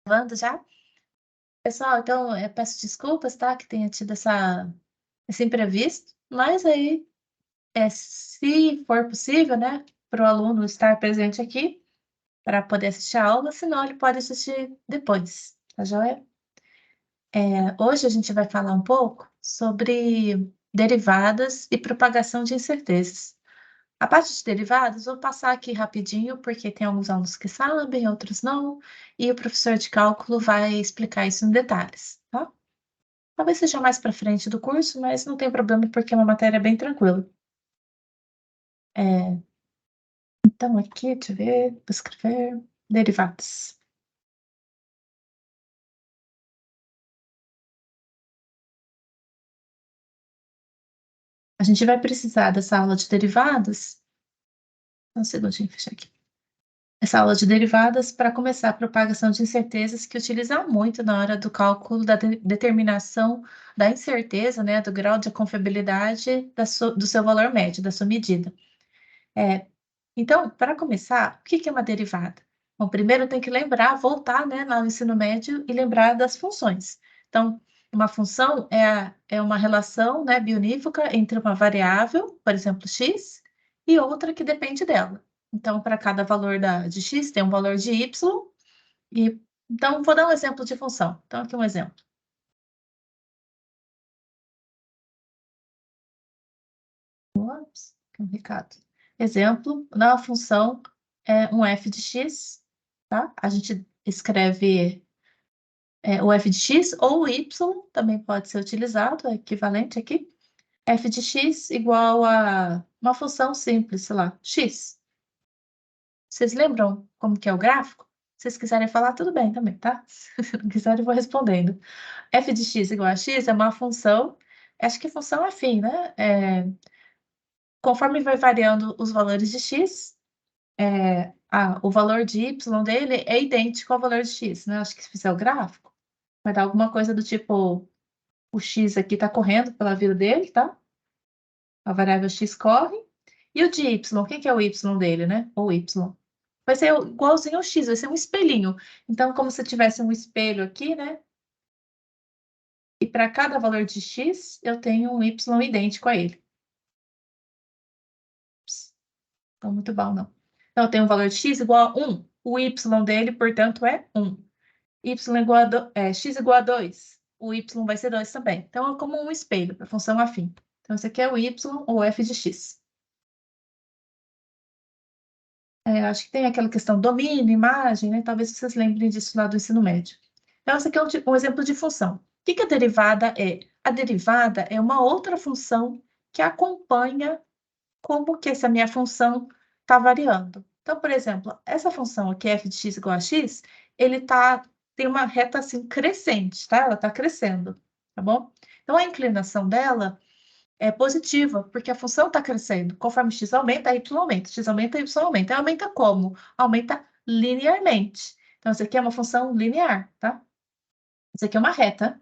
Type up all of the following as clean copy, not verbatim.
Gravando já? Pessoal, então, peço desculpas, tá, que tenha tido esse imprevisto, mas aí, se for possível, né, para o aluno estar presente aqui, para poder assistir a aula, senão ele pode assistir depois, tá joia? Hoje a gente vai falar um pouco sobre derivadas e propagação de incertezas. A parte de derivadas, vou passar aqui rapidinho, porque tem alguns alunos que sabem, outros não, e o professor de cálculo vai explicar isso em detalhes, tá? Talvez seja mais para frente do curso, mas não tem problema, porque é uma matéria bem tranquila. Então, aqui, deixa eu ver, vou escrever derivadas. A gente vai precisar dessa aula de derivadas. Um segundinho, fechar aqui. Essa aula de derivadas para começar a propagação de incertezas, que utiliza muito na hora do cálculo da determinação da incerteza, né, do grau de confiabilidade do seu valor médio, da sua medida. Então, para começar, o que é uma derivada? Bom, primeiro tem que lembrar, voltar, né, lá no ensino médio e lembrar das funções. Então, uma função é uma relação, né, bionívoca entre uma variável, por exemplo, x, e outra que depende dela. Então, para cada valor de x, tem um valor de y, então, vou dar um exemplo de função. Então, aqui um exemplo. Ops, complicado. Exemplo, na função um f de x, tá? A gente escreve o f de x ou o y, também pode ser utilizado, é equivalente aqui. F de x igual a uma função simples, sei lá, x. Vocês lembram como que é o gráfico? Se vocês quiserem falar, tudo bem também, tá? Se não quiserem, eu vou respondendo. F de x igual a x é uma função, acho que função afim, né? Conforme vai variando os valores de x, o valor de y dele é idêntico ao valor de x, né? Acho que se fizer o gráfico, vai dar alguma coisa do tipo, o x aqui está correndo pela vida dele, tá? A variável x corre. E o de y, o que é o y dele, né? Ou y. Vai ser igualzinho ao x, vai ser um espelhinho. Então, como se tivesse um espelho aqui, né? E para cada valor de x, eu tenho um y idêntico a ele. Não muito bom, não. Então, eu tenho um valor de x igual a 1. O y dele, portanto, é 1. X igual a 2. O y vai ser 2 também. Então, é como um espelho para função afim. Então, esse aqui é o y ou f de x. Acho que tem aquela questão domínio, imagem, né? Talvez vocês lembrem disso lá do ensino médio. Então, esse aqui é um exemplo de função. O que a derivada é? A derivada é uma outra função que acompanha como que essa minha função está variando. Então, por exemplo, essa função aqui, f de x igual a x, tem uma reta assim crescente, tá? Ela está crescendo, tá bom? Então, a inclinação dela é positiva, porque a função está crescendo. Conforme x aumenta, y aumenta. X aumenta, y aumenta. Aumenta como? Aumenta linearmente. Então, isso aqui é uma função linear, tá? Isso aqui é uma reta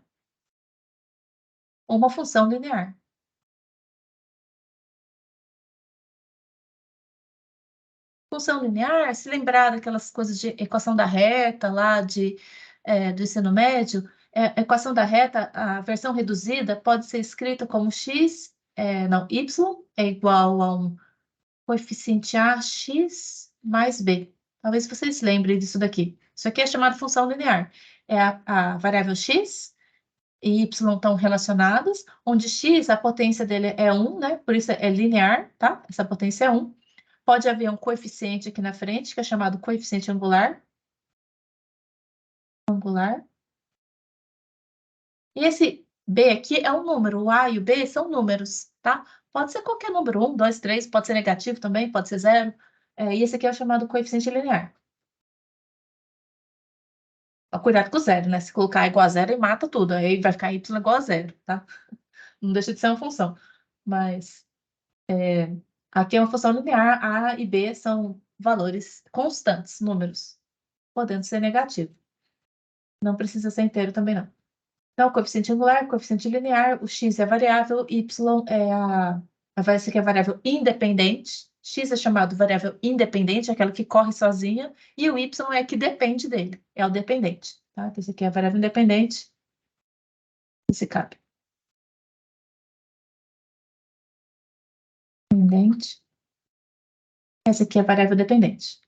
ou uma função linear. Função linear, se lembrar daquelas coisas de equação da reta lá do ensino médio, equação da reta, a versão reduzida pode ser escrita como y é igual a um coeficiente ax mais b. Talvez vocês lembrem disso daqui. Isso aqui é chamado função linear. É a variável x e y estão relacionadas, onde x, a potência dele é 1, né? Por isso é linear, tá? Essa potência é 1. Pode haver um coeficiente aqui na frente, que é chamado coeficiente angular. E esse b aqui é um número, o a e o b são números, tá? Pode ser qualquer número, 1, 2, 3, pode ser negativo também, pode ser 0. E esse aqui é o chamado coeficiente linear. Cuidado com o zero, né? Se colocar igual a zero, ele mata tudo. Aí vai ficar y igual a zero, tá? Não deixa de ser uma função. Mas aqui é uma função linear, a e b são valores constantes, números, podendo ser negativo. Não precisa ser inteiro também, não. Então, coeficiente angular, coeficiente linear, o x é a variável, y essa aqui é a variável independente, x é chamado variável independente, aquela que corre sozinha, e o y é que depende dele, é o dependente. tá? Então, isso aqui é a variável independente. Esse cabe. Independente. Essa aqui é a variável dependente.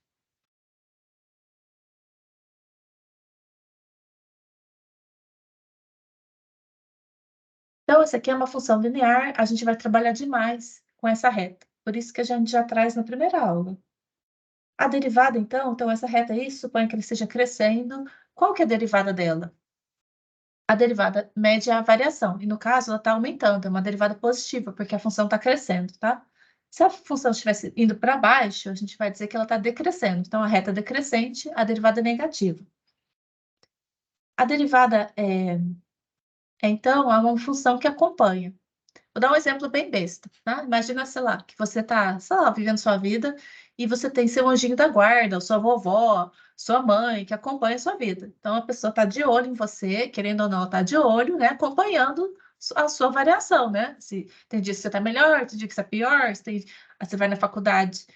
Então, essa aqui é uma função linear, a gente vai trabalhar demais com essa reta. Por isso que a gente já traz na primeira aula. A derivada, então essa reta aí, suponha que ele esteja crescendo. Qual que é a derivada dela? A derivada mede a variação, e no caso ela está aumentando, é uma derivada positiva, porque a função está crescendo, tá? Se a função estivesse indo para baixo, a gente vai dizer que ela está decrescendo. Então, a reta é decrescente, a derivada é negativa. A derivada então, é uma função que acompanha. Vou dar um exemplo bem besta, tá? Imagina, sei lá, que você está, sei lá, vivendo sua vida e você tem seu anjinho da guarda, ou sua vovó, sua mãe, que acompanha a sua vida. Então, a pessoa está de olho em você, querendo ou não, está de olho, né? Acompanhando a sua variação, né? Se tem dias que você está melhor, tem dia que você está pior, aí você vai na faculdade,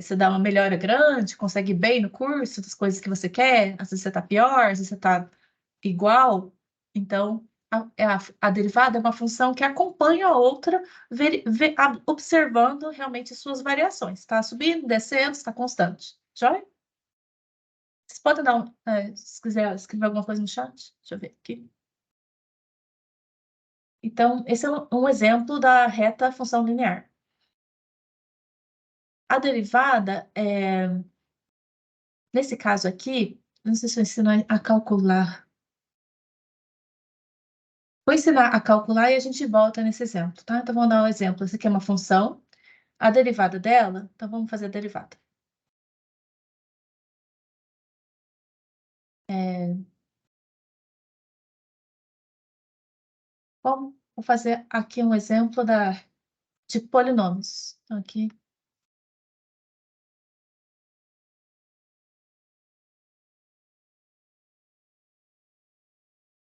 você dá uma melhora grande, consegue ir bem no curso, das coisas que você quer, às vezes você está pior, às vezes você está igual. Então, a derivada é uma função que acompanha a outra, observando realmente suas variações. Está subindo, descendo, está constante. Joia? Vocês podem dar se quiser escrever alguma coisa no chat? Deixa eu ver aqui. Então, esse é um exemplo da reta função linear. A derivada, nesse caso aqui, não sei se eu ensino a calcular. Vou ensinar a calcular e a gente volta nesse exemplo, tá? Então, vamos dar um exemplo. Essa aqui é uma função. A derivada dela, então vamos fazer a derivada. Vou fazer aqui um exemplo de polinômios. Então, aqui.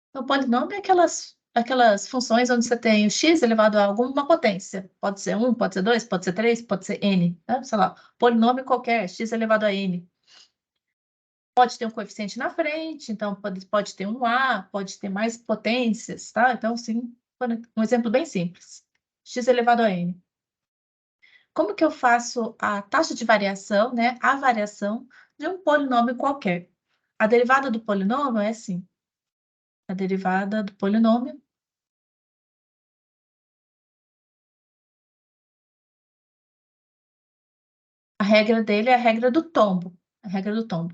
Então, polinômio é aquelas funções onde você tem o x elevado a alguma potência. Pode ser 1, pode ser 2, pode ser 3, pode ser n. Né? Sei lá, polinômio qualquer, x elevado a n. Pode ter um coeficiente na frente, então pode ter um a, pode ter mais potências, tá? Então, sim, um exemplo bem simples. X elevado a n. Como que eu faço a taxa de variação, né? A variação de um polinômio qualquer. A derivada do polinômio é assim. A derivada do polinômio. A regra dele é a regra do tombo. A regra do tombo.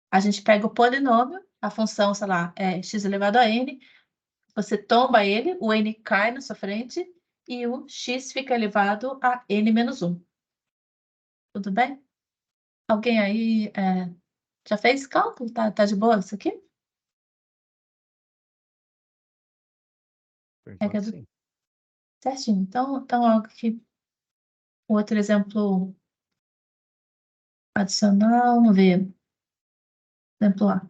A gente pega o polinômio, a função, sei lá, é x elevado a n. Você tomba ele, o n cai na sua frente e o x fica elevado a n menos 1. Tudo bem? Alguém aí já fez cálculo? Tá de boa isso aqui? Regra do... Sim. Certinho. Então aqui, outro exemplo adicional, vamos ver. Exemplo A.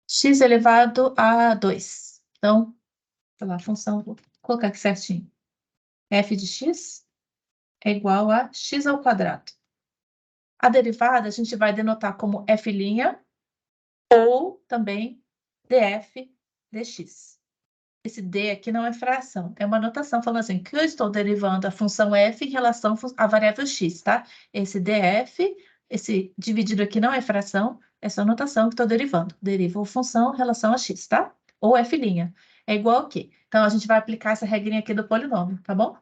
X elevado a 2. Então, sei lá, a função, vou colocar aqui certinho. F de x é igual a x ao quadrado. A derivada a gente vai denotar como f' ou também df dx. Esse d aqui não é fração, é uma notação falando assim, que eu estou derivando a função f em relação à variável x, tá? Esse df, esse dividido aqui não é fração, é só notação que estou derivando. Derivo a função em relação a x, tá? Ou f'. É igual a quê? Então, a gente vai aplicar essa regrinha aqui do polinômio, tá bom?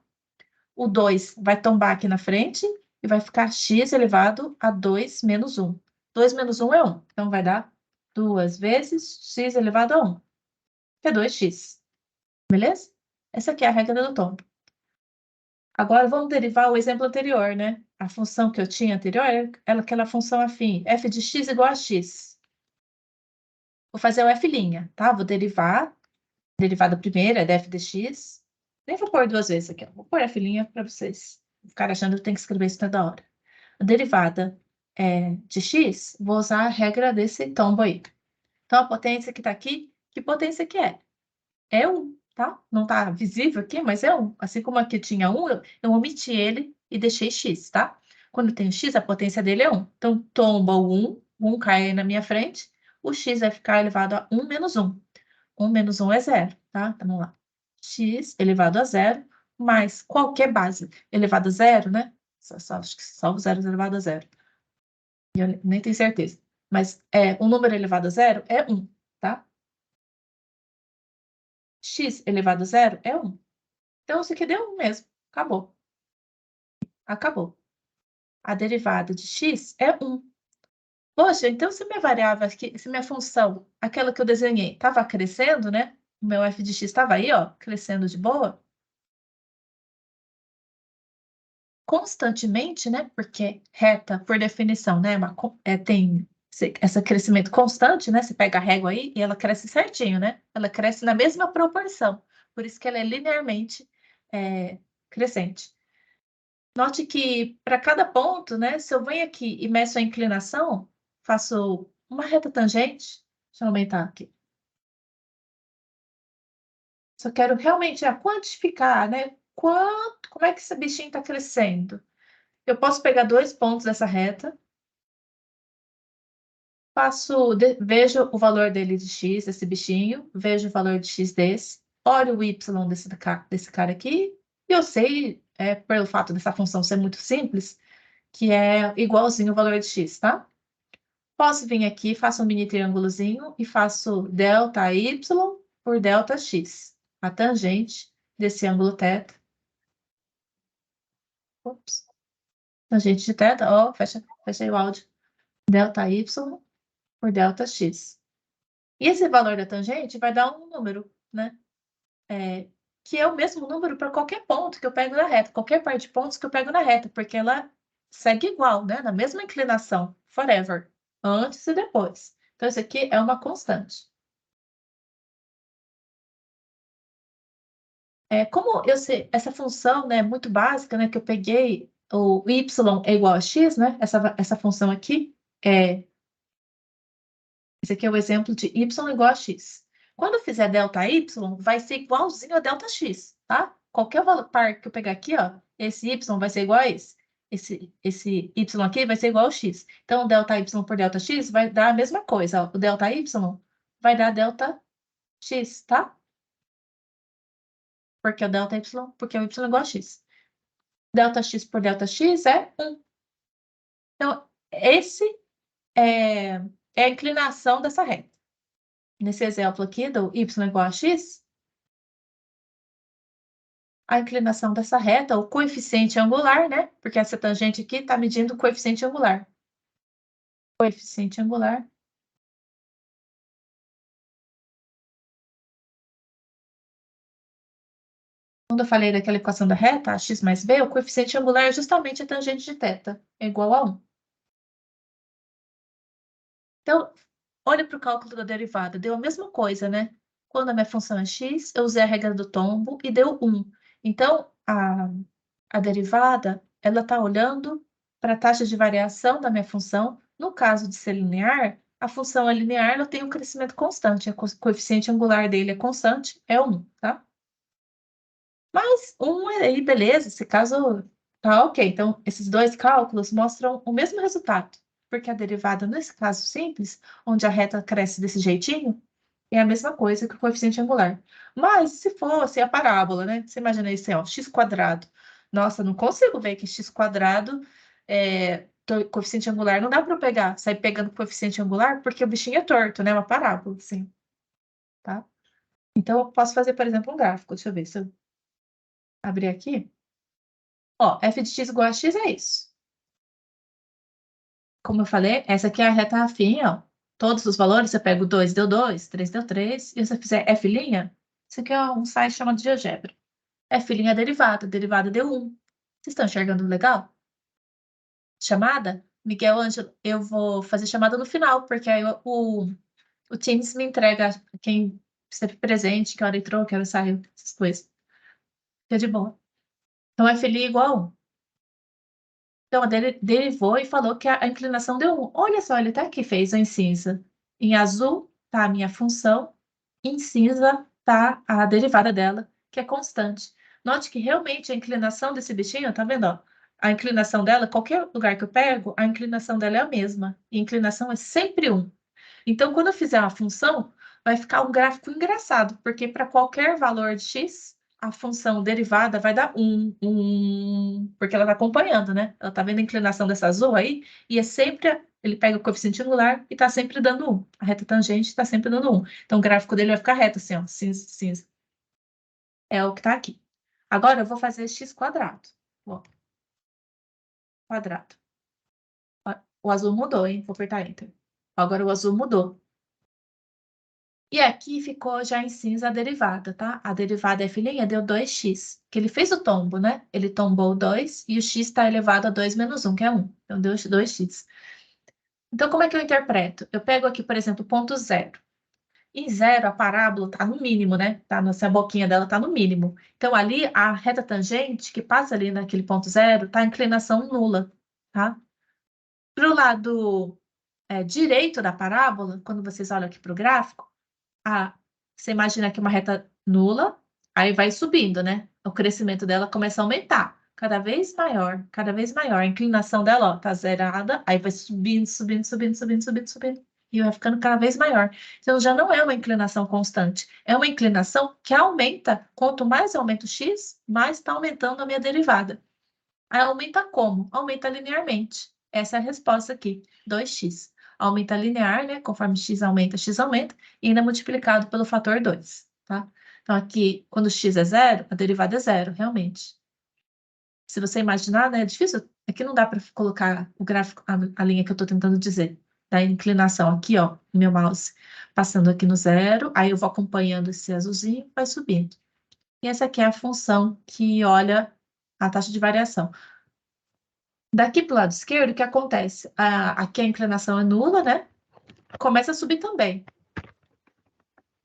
O 2 vai tombar aqui na frente e vai ficar x elevado a 2 menos 1. 2 menos 1 é 1, então vai dar 2 vezes x elevado a 1, que é 2x. Beleza? Essa aqui é a regra do tombo. Agora vamos derivar o exemplo anterior, né? A função que eu tinha anterior era aquela função afim, f de x igual a x. Vou fazer o f', tá? Vou derivar. Derivada primeira é df de x. Nem vou pôr duas vezes aqui, ó. Vou pôr f' para vocês ficarem achando que tem que escrever isso toda hora. A derivada de x, vou usar a regra desse tombo aí. Então, a potência que está aqui, que potência que é? É 1. tá? Não tá visível aqui, mas é 1. Assim como aqui tinha 1, eu omiti ele e deixei x, tá? Quando tem x, a potência dele é 1. Então, tomba o 1, 1 cai aí na minha frente, o x vai ficar elevado a 1 menos 1. 1 menos 1 é 0, tá? Então, vamos lá. X elevado a 0, mais qualquer base elevado a 0, né? Acho que só o zero elevado a 0. Eu nem tenho certeza. Mas um número elevado a 0 é 1, tá? X elevado a 0 é 1. Então, isso aqui deu 1 mesmo. Acabou. Acabou. A derivada de x é 1. Poxa, então se minha variável aqui, se minha função, aquela que eu desenhei, estava crescendo, né? O meu f de x estava aí, ó, crescendo de boa. Constantemente, né? Porque reta, por definição, né? Tem esse crescimento constante, né? Você pega a régua aí e ela cresce certinho, né? Ela cresce na mesma proporção. Por isso que ela é linearmente crescente. Note que para cada ponto, né? Se eu venho aqui e meço a inclinação, faço uma reta tangente. Deixa eu aumentar aqui. Só quero realmente quantificar, né? Como é que esse bichinho está crescendo? Eu posso pegar 2 pontos dessa reta, vejo o valor dele de x, esse bichinho, vejo o valor de x desse, olho o y desse cara aqui, e eu sei, pelo fato dessa função ser muito simples, que é igualzinho o valor de x, tá? Posso vir aqui, faço um mini triângulozinho e faço delta y por delta x, a tangente desse ângulo θ. Ops. Tangente de θ, ó, fechei o áudio. Delta y por delta x. E esse valor da tangente vai dar um número, né? Que é o mesmo número para qualquer ponto que eu pego na reta, qualquer par de pontos que eu pego na reta, porque ela segue igual, né? Na mesma inclinação, forever, antes e depois. Então, isso aqui é uma constante. Como eu sei, essa função, né, muito básica, né, que eu peguei, o y é igual a x, né? Essa função aqui, esse aqui é o exemplo de y igual a x. Quando eu fizer delta y, vai ser igualzinho a delta x, tá? Qualquer par que eu pegar aqui, ó, esse y vai ser igual a esse. Esse y aqui vai ser igual ao x. Então, delta y por delta x vai dar a mesma coisa, ó. O delta y vai dar delta x, tá? Porque o delta y, porque o y é igual a x. Delta x por delta x é 1. Então, esse é a inclinação dessa reta. Nesse exemplo aqui do y igual a x, a inclinação dessa reta, o coeficiente angular, né? Porque essa tangente aqui está medindo o coeficiente angular. Coeficiente angular. Quando eu falei daquela equação da reta, x mais b, o coeficiente angular é justamente a tangente de θ, é igual a 1. Então, olha para o cálculo da derivada, deu a mesma coisa, né? Quando a minha função é x, eu usei a regra do tombo e deu 1. Então, a derivada, ela está olhando para a taxa de variação da minha função. No caso de ser linear, a função é linear, ela tem um crescimento constante, o coeficiente angular dele é constante, é 1, tá? Mas 1 aí, beleza, esse caso tá ok. Então, esses dois cálculos mostram o mesmo resultado, porque a derivada, nesse caso simples, onde a reta cresce desse jeitinho, é a mesma coisa que o coeficiente angular. Mas se fosse a parábola, né? Você imagina isso, ó, x quadrado. Nossa, não consigo ver que x quadrado coeficiente angular. Não dá para eu pegar, sair pegando coeficiente angular, porque o bichinho é torto, né? Uma parábola, assim, tá? Então, eu posso fazer, por exemplo, um gráfico. Deixa eu ver se eu abrir aqui. Ó, f de x igual a x é isso. Como eu falei, essa aqui é a reta afim, ó. Todos os valores, você pega o 2, deu 2, 3 deu 3, e se você fizer f', isso aqui é um site chamado GeoGebra. F' é a derivada deu 1. Vocês estão enxergando legal? Chamada? Miguel Ângelo, eu vou fazer chamada no final, porque aí o Teams me entrega quem esteve presente, que hora entrou, que hora saiu, essas coisas. Fica de boa. Então, F' igual a 1. Então, ele derivou e falou que a inclinação deu 1. Olha só, ele até aqui fez em cinza. Em azul está a minha função, em cinza tá a derivada dela, que é constante. Note que realmente a inclinação desse bichinho, tá vendo, ó? A inclinação dela, qualquer lugar que eu pego, a inclinação dela é a mesma. E a inclinação é sempre 1. Então, quando eu fizer uma função, vai ficar um gráfico engraçado, porque para qualquer valor de x, a função derivada vai dar 1, porque ela está acompanhando, né? Ela está vendo a inclinação dessa azul aí, e é sempre, ele pega o coeficiente angular e está sempre dando 1. A reta tangente está sempre dando 1. Então, o gráfico dele vai ficar reto, assim, ó, cinza, cinza. É o que está aqui. Agora, eu vou fazer x quadrado. Ó, quadrado. Ó, o azul mudou, hein? Vou apertar Enter. Agora, o azul mudou. E aqui ficou já em cinza a derivada, tá? A derivada f' deu 2x, que ele fez o tombo, né? Ele tombou 2 e o x está elevado a 2 menos 1, que é 1. Então, deu 2x. Então, como é que eu interpreto? Eu pego aqui, por exemplo, ponto 0. Em 0, a parábola está no mínimo, né? Tá, a boquinha dela está no mínimo. Então, ali, a reta tangente que passa ali naquele ponto 0 está a inclinação nula, tá? Para o lado direito da parábola, quando vocês olham aqui para o gráfico, você imagina que uma reta nula, aí vai subindo, né? O crescimento dela começa a aumentar, cada vez maior, cada vez maior. A inclinação dela, ó, tá zerada, aí vai subindo, subindo, subindo, subindo, subindo, subindo, e vai ficando cada vez maior. Então, já não é uma inclinação constante, é uma inclinação que aumenta. Quanto mais eu aumento o x, mais está aumentando a minha derivada. Aí aumenta como? Aumenta linearmente. Essa é a resposta aqui, 2x. Aumenta linear, né? Conforme x aumenta, e ainda multiplicado pelo fator 2, tá? Então, aqui, quando x é 0, a derivada é 0, realmente. Se você imaginar, né? É difícil. Aqui não dá para colocar o gráfico, a linha que eu estou tentando dizer. Da inclinação aqui, ó, meu mouse passando aqui no 0, aí eu vou acompanhando esse azulzinho, vai subindo. E essa aqui é a função que olha a taxa de variação. Daqui para o lado esquerdo, o que acontece? Aqui a inclinação é nula, né? Começa a subir também.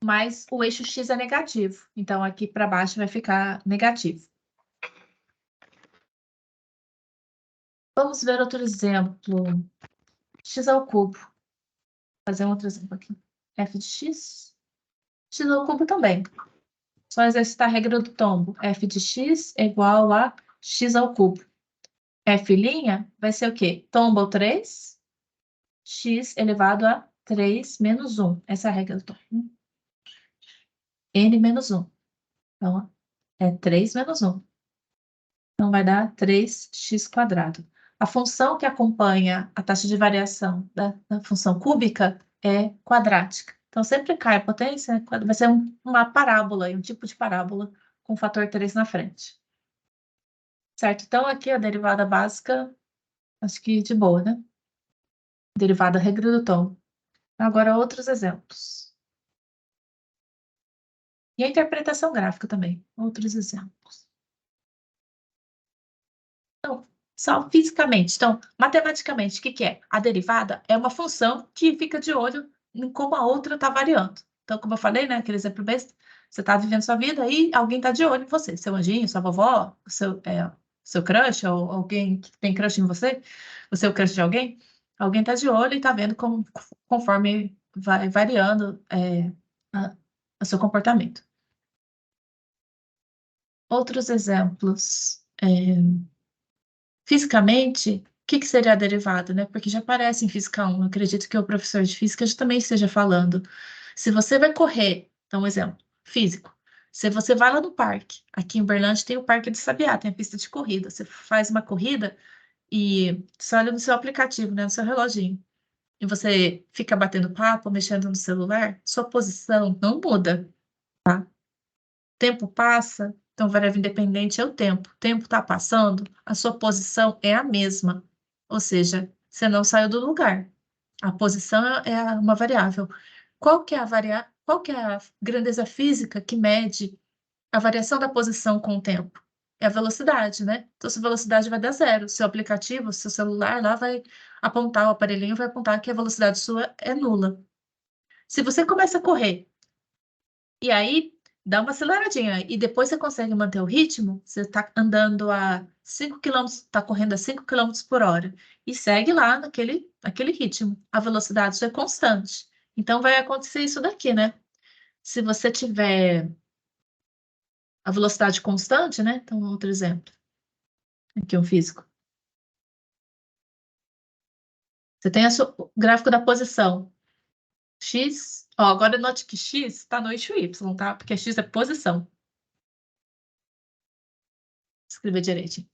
Mas o eixo x é negativo. Então, aqui para baixo vai ficar negativo. Vamos ver outro exemplo. X ao cubo. Vou fazer um outro exemplo aqui. F de x. X ao cubo também. Só exercitar a regra do tombo. F de x é igual a x ao cubo. F' vai ser o quê? Tombo 3, x elevado a 3 menos 1. Essa é a regra do tombo. N menos 1. Então, é 3 menos 1. Então, vai dar 3x quadrado. A função que acompanha a taxa de variação da função cúbica é quadrática. Então, sempre cai a potência, vai ser uma parábola, um tipo de parábola com o fator 3 na frente. Certo? Então, aqui a derivada básica, acho que de boa, né? Derivada regra do tom. Agora, outros exemplos. E a interpretação gráfica também. Outros exemplos. Então, só fisicamente. Então, matematicamente, o que que é? A derivada é uma função que fica de olho em como a outra está variando. Então, como eu falei, né, aquele exemplo besta, você está vivendo sua vida e alguém está de olho em você. Seu anjinho, sua vovó, seu crush, ou alguém que tem crush em você, o seu crush de alguém, alguém está de olho e está vendo conforme vai variando o seu comportamento. Outros exemplos. Fisicamente, o que seria a derivada, né? Porque já aparece em Física 1. Eu acredito que o professor de Física já também esteja falando. Se você vai correr, então um exemplo, físico. Se você vai lá no parque, aqui em Uberlândia tem o Parque de Sabiá, tem a pista de corrida. Você faz uma corrida e você olha no seu aplicativo, né, no seu reloginho, e você fica batendo papo, mexendo no celular, sua posição não muda. O tempo passa, então variável independente é o tempo. O tempo está passando, a sua posição é a mesma. Ou seja, você não saiu do lugar. A posição é uma variável. Qual que é a grandeza física que mede a variação da posição com o tempo? É a velocidade, né? Então, se a velocidade vai dar zero, seu aplicativo, seu celular lá vai apontar, o aparelhinho vai apontar que a velocidade sua é nula. Se você começa a correr e aí, dá uma aceleradinha. E depois você consegue manter o ritmo. Você está andando a 5 quilômetros, está correndo a 5 quilômetros por hora. E segue lá naquele ritmo. A velocidade já é constante. Então, vai acontecer isso daqui, né? Se você tiver a velocidade constante, né? Então, outro exemplo. Aqui um físico. Você tem o gráfico da posição. X, ó, agora note que X está no eixo Y, tá? Porque X é posição. Escrever direito.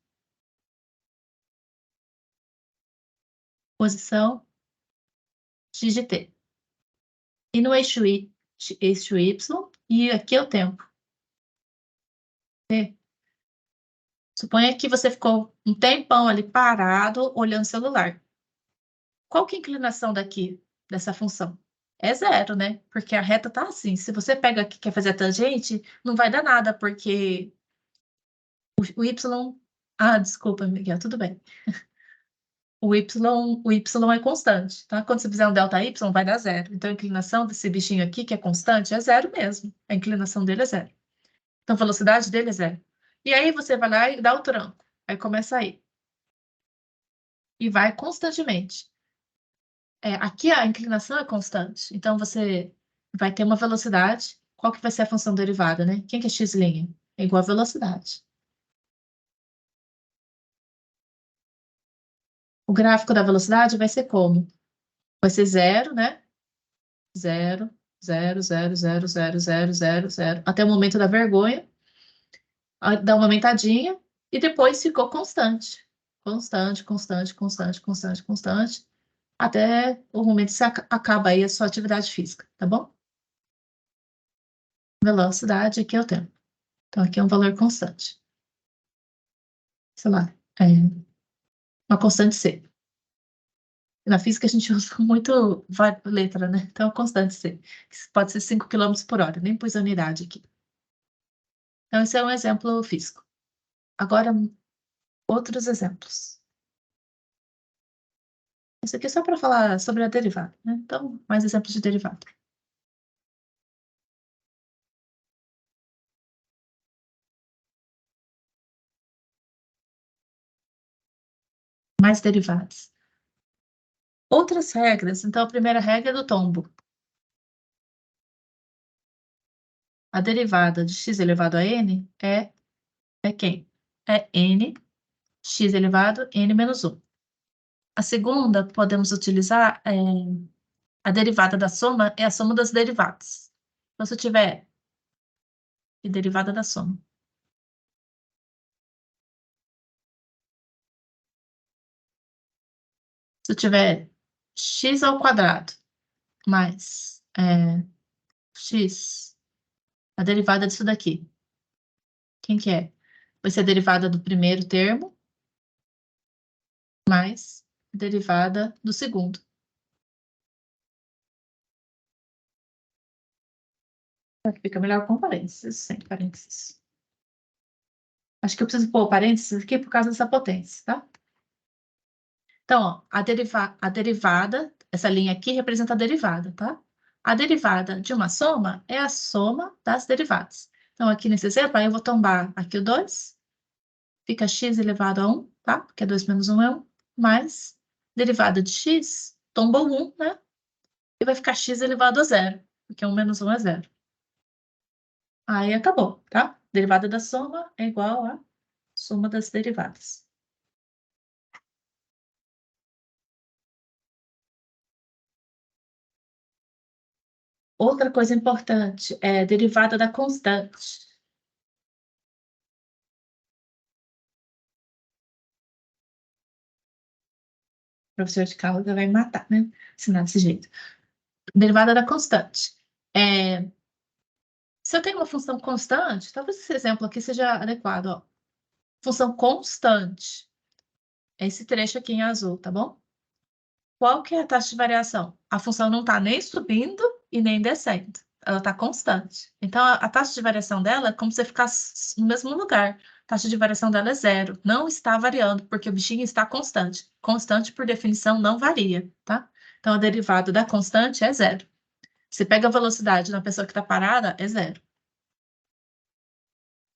Posição X de T. E no eixo Y, e aqui é o tempo. T. Suponha que você ficou um tempão ali parado, olhando o celular. Qual que é a inclinação daqui, dessa função? É zero, né? Porque a reta tá assim. Se você pega aqui e quer fazer a tangente, não vai dar nada, porque o Y... Ah, desculpa, Miguel, tudo bem. O y é constante, tá? Quando você fizer um delta y, vai dar zero. Então, a inclinação desse bichinho aqui, que é constante, é zero mesmo. A inclinação dele é zero. Então, a velocidade dele é zero. E aí, você vai lá e dá o tranco. Aí, começa aí. E vai constantemente. Aqui, a inclinação é constante. Então, você vai ter uma velocidade. Qual que vai ser a função derivada, né? Quem que é x'? É igual a velocidade. O gráfico da velocidade vai ser como? Vai ser zero, né? Zero, zero, zero, zero, zero, zero, zero, zero, até o momento da vergonha, dá uma aumentadinha e depois ficou constante. Constante, constante, constante, constante, constante, até o momento que você acaba aí a sua atividade física, tá bom? Velocidade, aqui é o tempo. Então, aqui é um valor constante. Sei lá, uma constante C. Na física a gente usa muito letra, né? Então, constante C, que pode ser 5 quilômetros por hora, nem pus a unidade aqui. Então, esse é um exemplo físico. Agora, outros exemplos. Isso aqui é só para falar sobre a derivada, né? Então, mais exemplos de derivada. Mais derivadas. Outras regras. Então, a primeira regra é do tombo. A derivada de x elevado a n é quem? É n, x elevado a n menos 1. A segunda, podemos utilizar a derivada da soma, é a soma das derivadas. Então, se eu tiver derivada da soma. Se eu tiver x ao quadrado mais x, a derivada disso daqui. Quem que é? Vai ser a derivada do primeiro termo mais a derivada do segundo. Aqui fica melhor com parênteses, sem parênteses. Acho que eu preciso pôr parênteses aqui por causa dessa potência, tá? Então, ó, a derivada, essa linha aqui representa a derivada, tá? A derivada de uma soma é a soma das derivadas. Então, aqui nesse exemplo, aí eu vou tombar aqui o 2, fica x elevado a 1, tá? Porque 2 menos 1 é 1, mais derivada de x, tombou 1, né? E vai ficar x elevado a 0, porque 1 menos 1 é 0. Aí acabou, tá? Derivada da soma é igual a soma das derivadas. Outra coisa importante é derivada da constante. O professor de cálculo vai me matar, né? Ensinar desse jeito. Derivada da constante. Se eu tenho uma função constante, talvez esse exemplo aqui seja adequado, ó. Função constante. É esse trecho aqui em azul, tá bom? Qual que é a taxa de variação? A função não está nem subindo e nem descendo. Ela está constante. Então, a taxa de variação dela é como se você ficasse no mesmo lugar. A taxa de variação dela é zero. Não está variando, porque o bichinho está constante. Constante, por definição, não varia, tá? Então, a derivada da constante é zero. Você pega a velocidade na pessoa que está parada, é zero.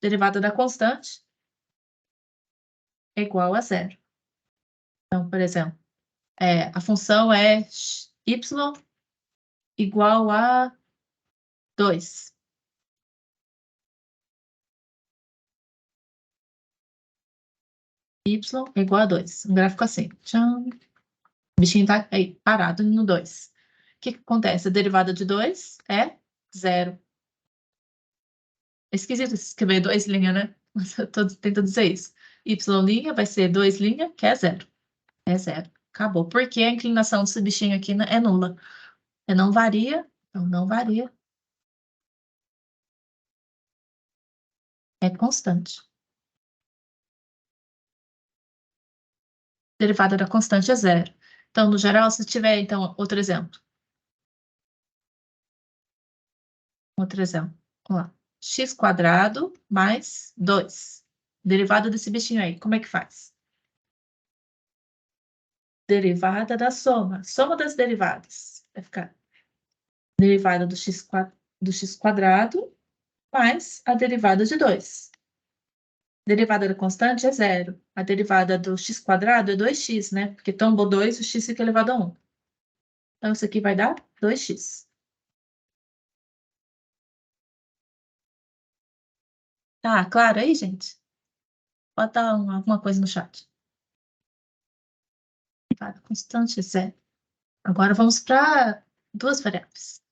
Derivada da constante é igual a zero. Então, por exemplo, a função é y igual a 2. Y é igual a 2. Um gráfico assim. Tcham. O bichinho tá aí, parado no 2. O que que acontece? A derivada de 2 é 0. É esquisito escrever 2 linhas, né? Mas eu tô tentando dizer isso. Y' vai ser 2', que é 0. É 0. Acabou. Porque a inclinação desse bichinho aqui é nula. Não varia, então não varia. É constante. Derivada da constante é 0. Então, no geral, se tiver, então, outro exemplo. Outro exemplo. Vamos lá. X² mais 2. Derivada desse bichinho aí, como é que faz? Derivada da soma. Soma das derivadas. Vai ficar derivada do x quadrado mais a derivada de 2. Derivada da constante é 0. A derivada do x² é 2x, né? Porque tombou 2, o x fica elevado a 1. Então, isso aqui vai dar 2x. Tá claro aí, gente? Bota alguma coisa no chat. Derivada constante é 0. Agora vamos para duas variáveis.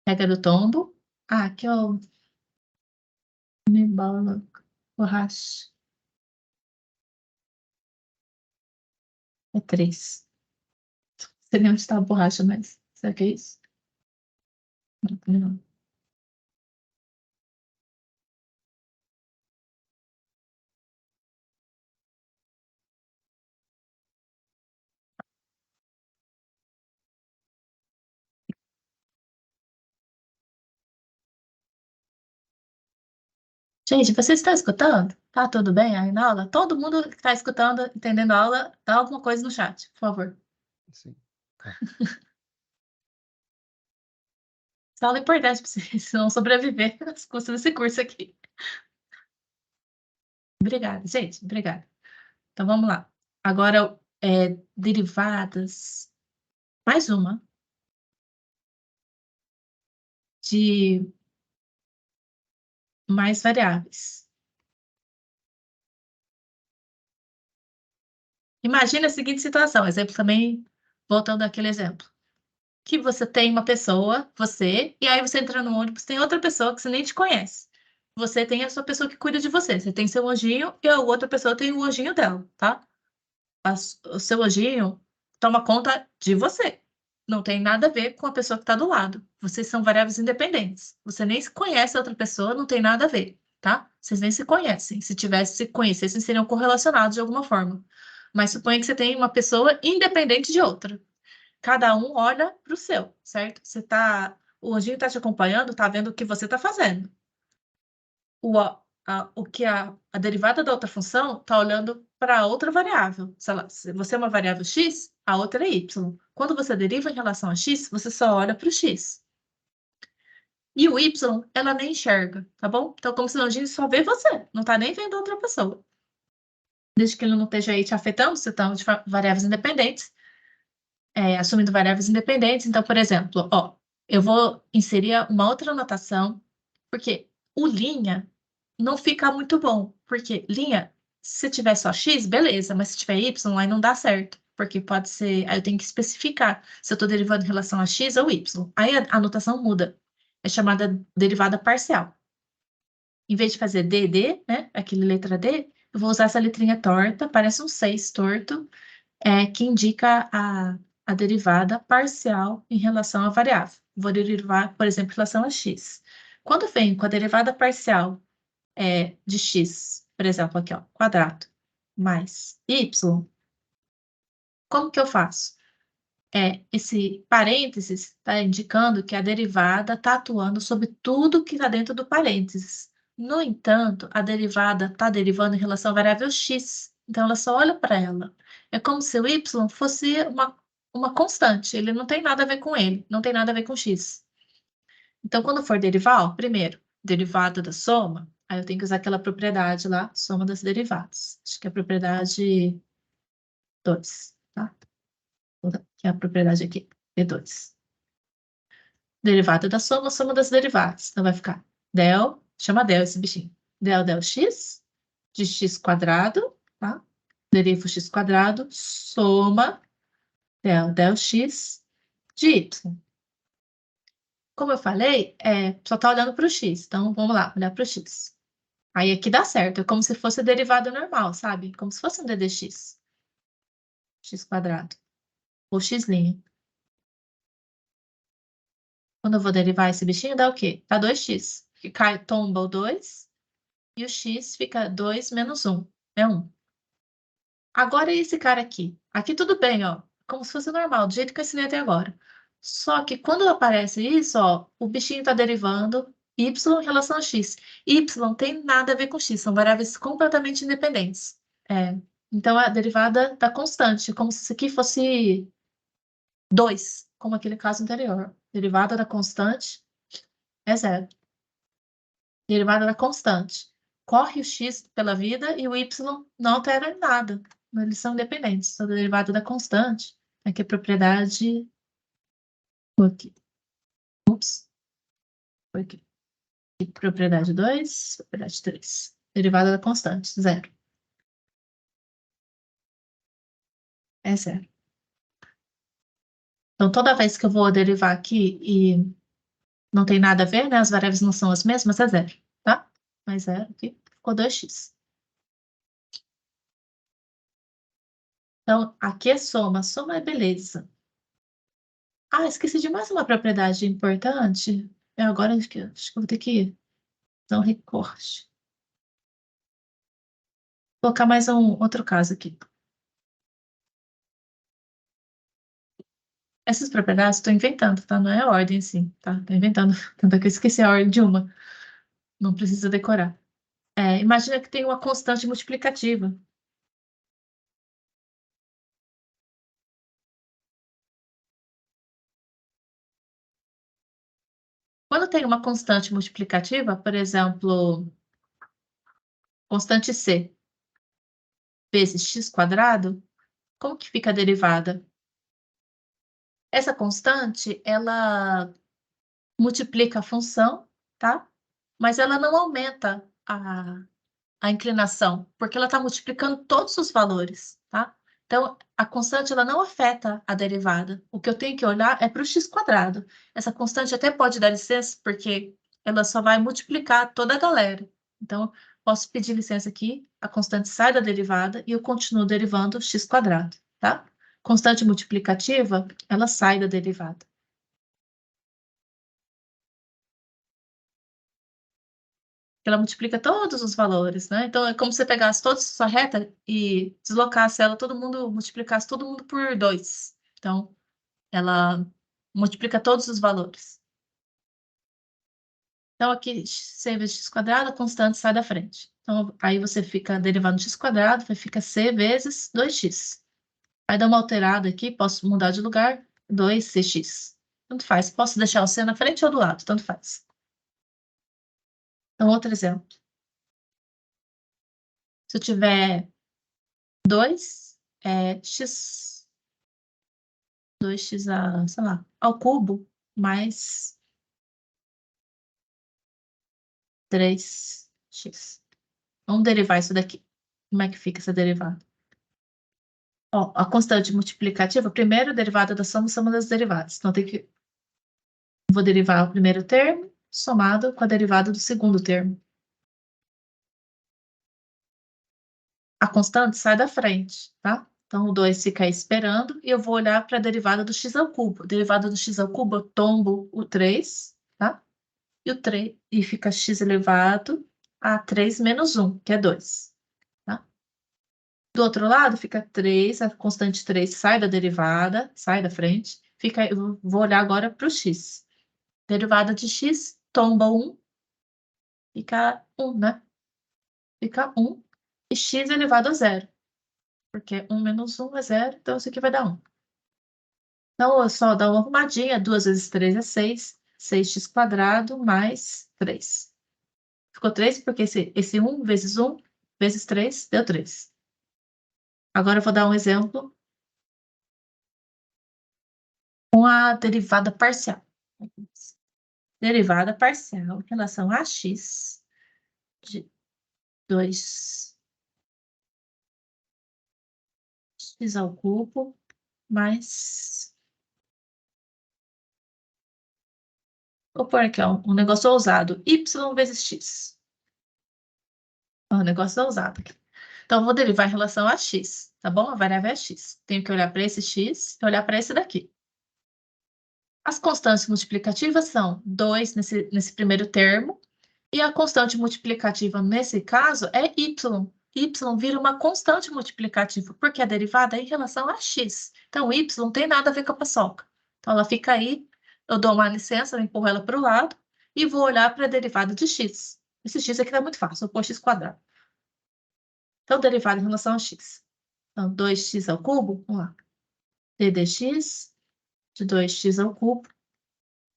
Regra do tombo. Ah, aqui, ó. Me bola, borracha. É 3. Não sei nem onde está a borracha, mas será que é isso? Não, não. Gente, você está escutando? Tá tudo bem aí na aula? Todo mundo que está escutando, entendendo a aula, dá alguma coisa no chat, por favor. Sim. Tá. Essa aula é importante para vocês não sobreviver às custas desse curso aqui. Obrigada, gente. Obrigada. Então, vamos lá. Agora, derivadas. Mais uma. De mais variáveis. Imagina a seguinte situação, exemplo também, voltando àquele exemplo. Que você tem uma pessoa, você, e aí você entra no ônibus, tem outra pessoa que você nem te conhece. Você tem a sua pessoa que cuida de você. Você tem seu anjinho e a outra pessoa tem o anjinho dela, tá? O seu anjinho toma conta de você. Não tem nada a ver com a pessoa que está do lado. Vocês são variáveis independentes. Você nem se conhece a outra pessoa, não tem nada a ver, tá? Vocês nem se conhecem. Se tivesse se conhecessem, seriam correlacionados de alguma forma. Mas suponha que você tem uma pessoa independente de outra. Cada um olha para o seu, certo? O anjinho está te acompanhando, está vendo o que você está fazendo. A derivada da outra função está olhando para outra variável. Se você é uma variável x, a outra é y. Quando você deriva em relação a x, você só olha para o x. E o y, ela nem enxerga, tá bom? Então, como se o anjinho só vê você, não está nem vendo outra pessoa. Desde que ele não esteja aí te afetando, você está de variáveis independentes, assumindo variáveis independentes. Então, por exemplo, ó, eu vou inserir uma outra anotação, porque o linha não fica muito bom, porque linha, se tiver só x, beleza, mas se tiver y, aí não dá certo, porque pode ser, aí eu tenho que especificar se eu estou derivando em relação a x ou y. Aí a anotação muda, é chamada derivada parcial. Em vez de fazer dd, né, aquele letra D, eu vou usar essa letrinha torta, parece um 6 torto, que indica a derivada parcial em relação à variável. Vou derivar, por exemplo, em relação a x. Quando vem com a derivada parcial de x, por exemplo, aqui, ó, quadrado, mais y, como que eu faço? Esse parênteses está indicando que a derivada está atuando sobre tudo que está dentro do parênteses. No entanto, a derivada está derivando em relação à variável x, então ela só olha para ela. É como se o y fosse uma constante, ele não tem nada a ver com ele, não tem nada a ver com x. Então, quando for derivar, ó, primeiro, derivada da soma, aí eu tenho que usar aquela propriedade lá, soma das derivadas. Acho que é a propriedade 2, tá? Que é a propriedade aqui, P2. Derivada da soma, soma das derivadas. Então, vai ficar del, chama del esse bichinho. Del x, de x quadrado, tá? Deriva o x quadrado, soma del x de y. Como eu falei, só está olhando para o x. Então, vamos lá, olhar para o x. Aí aqui dá certo, é como se fosse derivada normal, sabe? Como se fosse um ddx. X quadrado. Ou x'. Quando eu vou derivar esse bichinho, dá o quê? Dá 2x. Que cai, tomba o 2, e o x fica 2 menos 1. É 1. Agora esse cara aqui. Aqui tudo bem, ó. Como se fosse normal, do jeito que eu ensinei até agora. Só que quando aparece isso, ó, o bichinho está derivando y em relação a x. Y tem nada a ver com x, são variáveis completamente independentes. Então, a derivada da constante, como se isso aqui fosse 2, como aquele caso anterior. Derivada da constante é zero. Derivada da constante. Corre o x pela vida e o y não altera em nada. Eles são independentes. Então, a derivada da constante, aqui é propriedade. Aqui. Ups. Foi aqui. Propriedade 2, propriedade 3. Derivada da constante, zero. É zero. Então, toda vez que eu vou derivar aqui e não tem nada a ver, né? As variáveis não são as mesmas, é zero, tá? Mais zero aqui, ficou 2x. Então, aqui é soma. Soma é beleza. Ah, esqueci de mais uma propriedade importante. Agora acho que eu vou ter que dar um recorte. Vou colocar mais um outro caso aqui. Essas propriedades estou inventando, tá? Não é a ordem, assim, tá? Estou inventando. Tanto é que eu esqueci a ordem de uma. Não precisa decorar. Imagina que tem uma constante multiplicativa. Quando tem uma constante multiplicativa, por exemplo, constante c vezes x quadrado, como que fica a derivada? Essa constante, ela multiplica a função, tá? Mas ela não aumenta a inclinação, porque ela está multiplicando todos os valores, tá? Então, a constante ela não afeta a derivada. O que eu tenho que olhar é para o x quadrado. Essa constante até pode dar licença, porque ela só vai multiplicar toda a galera. Então, posso pedir licença aqui, a constante sai da derivada e eu continuo derivando x quadrado, tá? Constante multiplicativa, ela sai da derivada. Ela multiplica todos os valores, né? Então, é como se você pegasse toda essa reta e deslocasse ela, multiplicasse todo mundo por 2. Então, ela multiplica todos os valores. Então, aqui, c vezes x quadrado, a constante sai da frente. Então, aí você fica derivando x quadrado, fica c vezes 2x. Aí dá uma alterada aqui, posso mudar de lugar, 2cx. Tanto faz, posso deixar o c na frente ou do lado, tanto faz. Então, outro exemplo. Se eu tiver 2, x, 2x sei lá, ao cubo, mais 3x. Vamos derivar isso daqui. Como é que fica essa derivada? Ó, a constante multiplicativa, primeiro, derivada da soma, soma das derivadas. Então, vou derivar o primeiro termo, somado com a derivada do segundo termo. A constante sai da frente, tá? Então, o 2 fica aí esperando e eu vou olhar para a derivada do x ao cubo. Derivada do x ao cubo, eu tombo o 3, tá? E o 3, e fica x elevado a 3 menos 1, que é 2. Tá? Do outro lado, fica 3, a constante 3 sai da derivada, sai da frente. Eu vou olhar agora para o x. Derivada de x, tomba 1, fica 1, né? Fica 1, e x elevado a 0. Porque 1 menos 1 é 0, então isso aqui vai dar 1. Então, eu só dou uma arrumadinha, 2 vezes 3 é 6, 6x quadrado mais 3. Ficou 3 porque esse 1 vezes 1 vezes 3 deu 3. Agora eu vou dar um exemplo com a derivada parcial. derivada parcial em relação a x de 2x ao cubo mais... Vou pôr aqui, ó, um negócio ousado. Y vezes x. Um negócio ousado aqui. Então, eu vou derivar em relação a x, tá bom? A variável é x. Tenho que olhar para esse x e olhar para esse daqui. As constantes multiplicativas são 2 nesse primeiro termo, e a constante multiplicativa, nesse caso, é y. Y vira uma constante multiplicativa, porque a derivada é em relação a x. Então, y não tem nada a ver com a paçoca. Então, ela fica aí, eu dou uma licença, eu empurro ela para o lado, e vou olhar para a derivada de x. Esse x aqui está muito fácil, eu pôr x quadrado. Então, derivada em relação a x. Então, 2x ao cubo, vamos lá. d dx de 2x ao cubo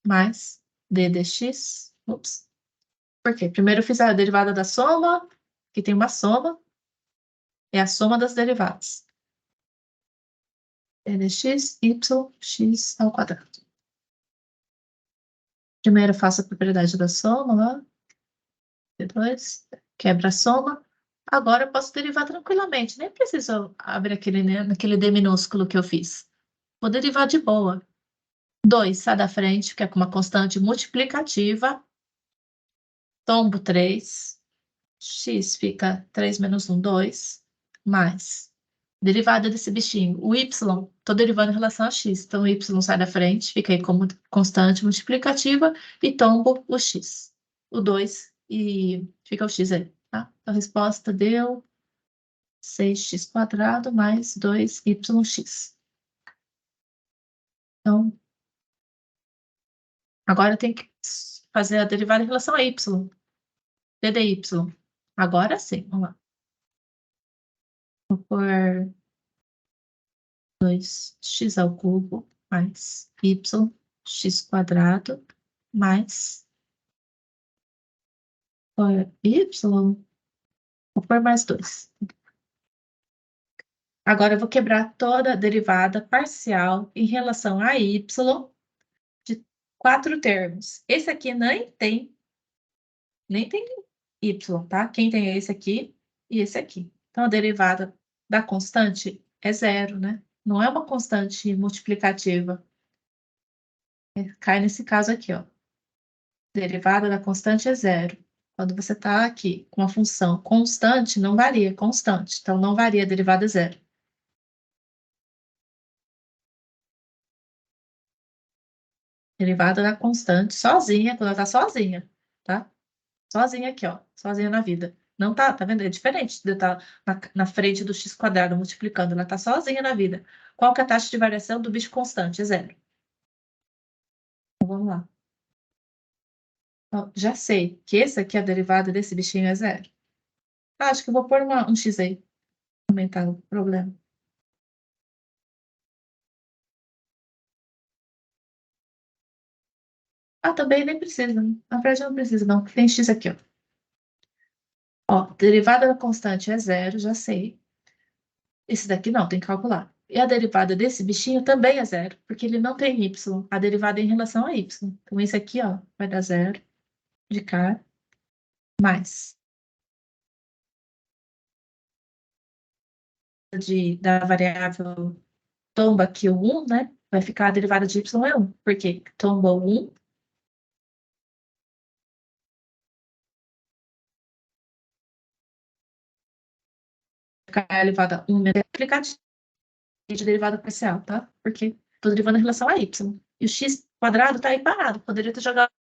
mais d dx. Ups. Por quê? Primeiro eu fiz a derivada da soma, que tem uma soma, é a soma das derivadas. d dx, y, x ao quadrado. Primeiro eu faço a propriedade da soma, lá. D2, quebra a soma. Agora eu posso derivar tranquilamente, nem preciso abrir aquele, né, naquele d minúsculo que eu fiz. Vou derivar de boa. 2 sai da frente, que é com uma constante multiplicativa. Tombo 3. X fica 3 menos 1, 2. Mais. Derivada desse bichinho. O y, estou derivando em relação a x. Então, o y sai da frente, fica aí como constante multiplicativa. E tombo o x. O 2 e fica o x aí. Tá? A resposta deu 6x quadrado mais 2yx. Então, agora tem que fazer a derivada em relação a y. DDY. Agora sim, vamos lá. Vou pôr 2x ao cubo mais x quadrado mais y. Vou pôr mais 2. Agora eu vou quebrar toda a derivada parcial em relação a y de 4 termos. Esse aqui nem tem y, tá? Quem tem é esse aqui e esse aqui. Então, a derivada da constante é zero, né? Não é uma constante multiplicativa. Cai nesse caso aqui, ó. Derivada da constante é zero. Quando você está aqui com uma função constante, não varia, é constante. Então, não varia, a derivada é zero. Derivada da constante, sozinha, quando ela está sozinha, tá? Sozinha aqui, ó. Sozinha na vida. Não tá vendo? É diferente de estar na frente do x quadrado multiplicando. Ela tá sozinha na vida. Qual que é a taxa de variação do bicho constante? É zero. Então, vamos lá. Então, já sei que esse aqui, a derivada desse bichinho é zero. Acho que eu vou pôr um x aí. Aumentar o problema. Ah, também nem precisa. Na verdade, não precisa, não. Tem x aqui, ó. Ó, derivada da constante é zero, já sei. Esse daqui não, tem que calcular. E a derivada desse bichinho também é zero, porque ele não tem y. A derivada é em relação a y. Então, esse aqui, ó, vai dar zero de cá, mais da variável tomba aqui o 1, né? Vai ficar a derivada de y é 1, porque tomba o 1, ficar elevada a 1 aplicativo de derivada parcial, tá? Porque estou derivando em relação a y. E o x quadrado está aí parado. Poderia ter jogado,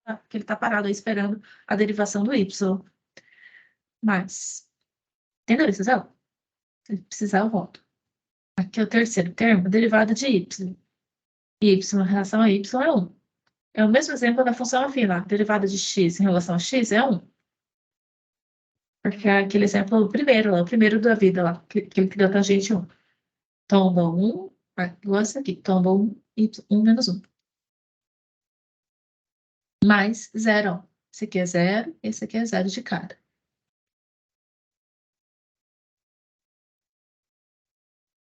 porque ele está parado aí esperando a derivação do y. Mas, entendeu, Isabel? Se precisar, eu volto. Aqui é o terceiro termo, derivada de y. Y em relação a y é 1. É o mesmo exemplo da função afim lá. Derivada de x em relação a x é 1. Porque é aquele exemplo, o primeiro lá, o primeiro da vida lá, que ele deu tangente 1. Tomba 1, igual esse aqui, tomba 1, y, 1 menos 1. Mais 0. Esse aqui é 0, esse aqui é 0 de cara.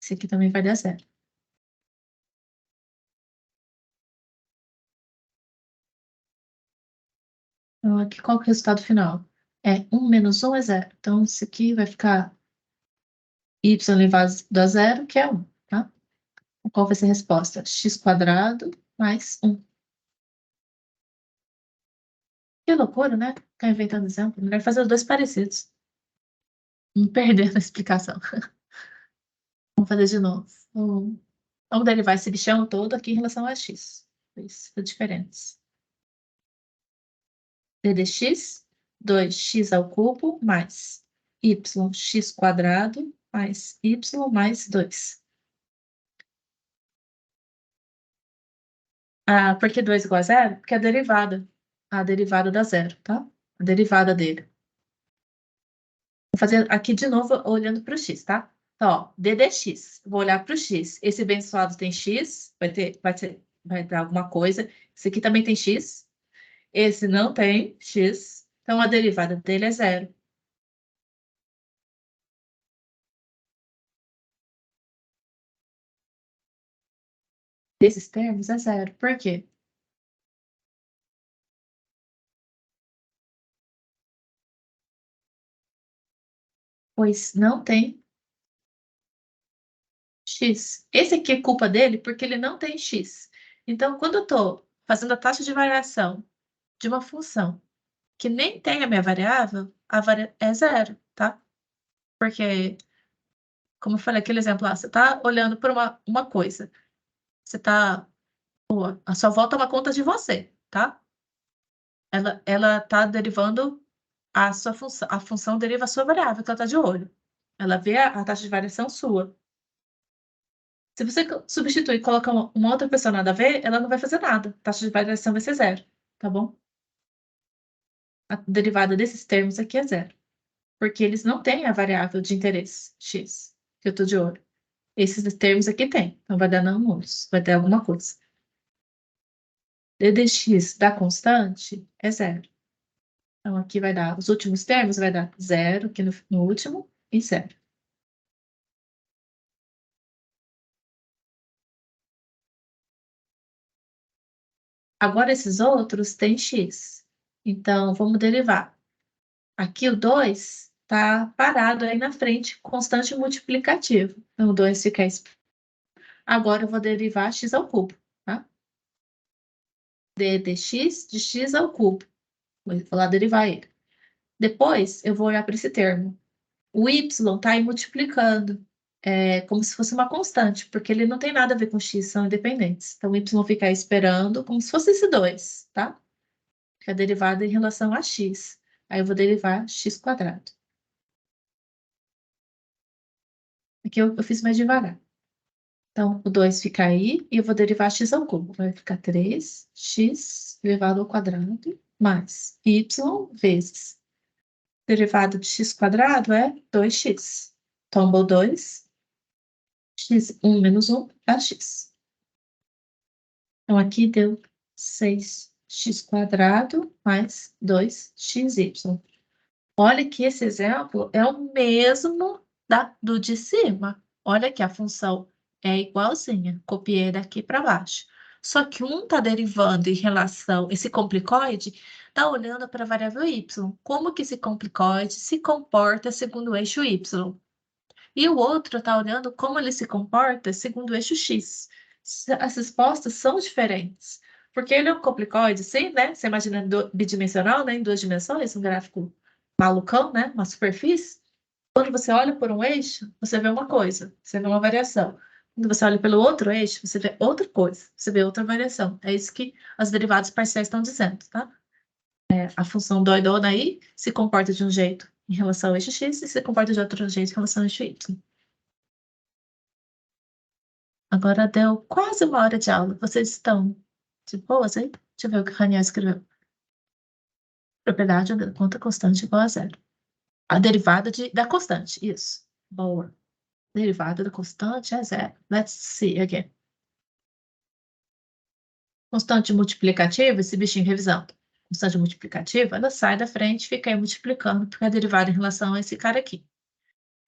Esse aqui também vai dar 0. Então, aqui, qual que é o resultado final? 1 menos 1 é 0. Então, isso aqui vai ficar y elevado a zero, que é 1, tá? Qual vai ser a resposta? X² mais 1. Que loucura, né? Ficar inventando exemplo. Melhor fazer os dois parecidos. Não perder na explicação. Vamos fazer de novo. Vamos derivar esse bichão todo aqui em relação a x. Isso, diferentes. d dx, 2x ao cubo mais yx² mais y mais 2. Ah, por que 2 igual a zero? Porque é a derivada. A derivada dá zero, tá? A derivada dele. Vou fazer aqui de novo, olhando para o x, tá? Então, ó, d dx. Vou olhar para o x. Esse abençoado tem x, vai dar alguma coisa. Esse aqui também tem x. Esse não tem x. Então, a derivada dele é zero. Desses termos é zero. Por quê? Pois não tem x. Esse aqui é culpa dele porque ele não tem x. Então, quando eu estou fazendo a taxa de variação de uma função que nem tem a minha variável, é zero, tá? Porque, como eu falei, aquele exemplo lá, você está olhando para uma coisa. Você está... A sua avó toma conta de você, tá? Ela está derivando a sua função. A função deriva a sua variável, que ela está de olho. Ela vê a taxa de variação sua. Se você substituir e colocar uma outra pessoa nada a ver, ela não vai fazer nada. A taxa de variação vai ser zero, tá bom? A derivada desses termos aqui é zero. Porque eles não têm a variável de interesse, x, que eu estou de olho. Esses termos aqui tem. Então, vai dar números, vai ter alguma coisa. d dx da constante é zero. Então, aqui vai dar, os últimos termos vai dar zero aqui no último e zero. Agora, esses outros têm x. Então, vamos derivar. Aqui o 2 está parado aí na frente, constante multiplicativo. Então, o 2 fica... Agora, eu vou derivar x ao cubo, tá? d dx de x ao cubo. Vou lá derivar ele. Depois, eu vou olhar para esse termo. O y está aí multiplicando, como se fosse uma constante, porque ele não tem nada a ver com x, são independentes. Então, o y fica aí esperando como se fosse esse 2, tá? Que é a derivada em relação a x. Aí eu vou derivar x². Aqui eu fiz mais devagar. Então, o 2 fica aí e eu vou derivar x ao cubo. Vai ficar 3x elevado ao quadrado mais y vezes derivada de x² é 2x. Tomba o 2, x1 menos 1 dá x. Então, aqui deu 6x² mais 2xy. Olha que esse exemplo é o mesmo do de cima. Olha que a função é igualzinha. Copiei daqui para baixo. Só que um está derivando em relação... Esse complicóide está olhando para a variável y. Como que esse complicóide se comporta segundo o eixo y? E o outro está olhando como ele se comporta segundo o eixo x. As respostas são diferentes. Porque ele é um complicóide, sim, né? Você imagina bidimensional, né? Em duas dimensões, um gráfico malucão, né? Uma superfície. Quando você olha por um eixo, você vê uma coisa, você vê uma variação. Quando você olha pelo outro eixo, você vê outra coisa, você vê outra variação. É isso que as derivadas parciais estão dizendo, tá? A função doidona aí se comporta de um jeito em relação ao eixo x e se comporta de outro jeito em relação ao eixo y. Agora deu quase uma hora de aula. Vocês estão de boas aí? Deixa eu ver o que o Raniel escreveu. Propriedade da conta constante igual a zero. A derivada da constante, isso. Boa. Derivada da constante é zero. Let's see again. Constante multiplicativa, esse bichinho revisando. Constante multiplicativa, ela sai da frente e fica aí multiplicando, porque é derivada em relação a esse cara aqui.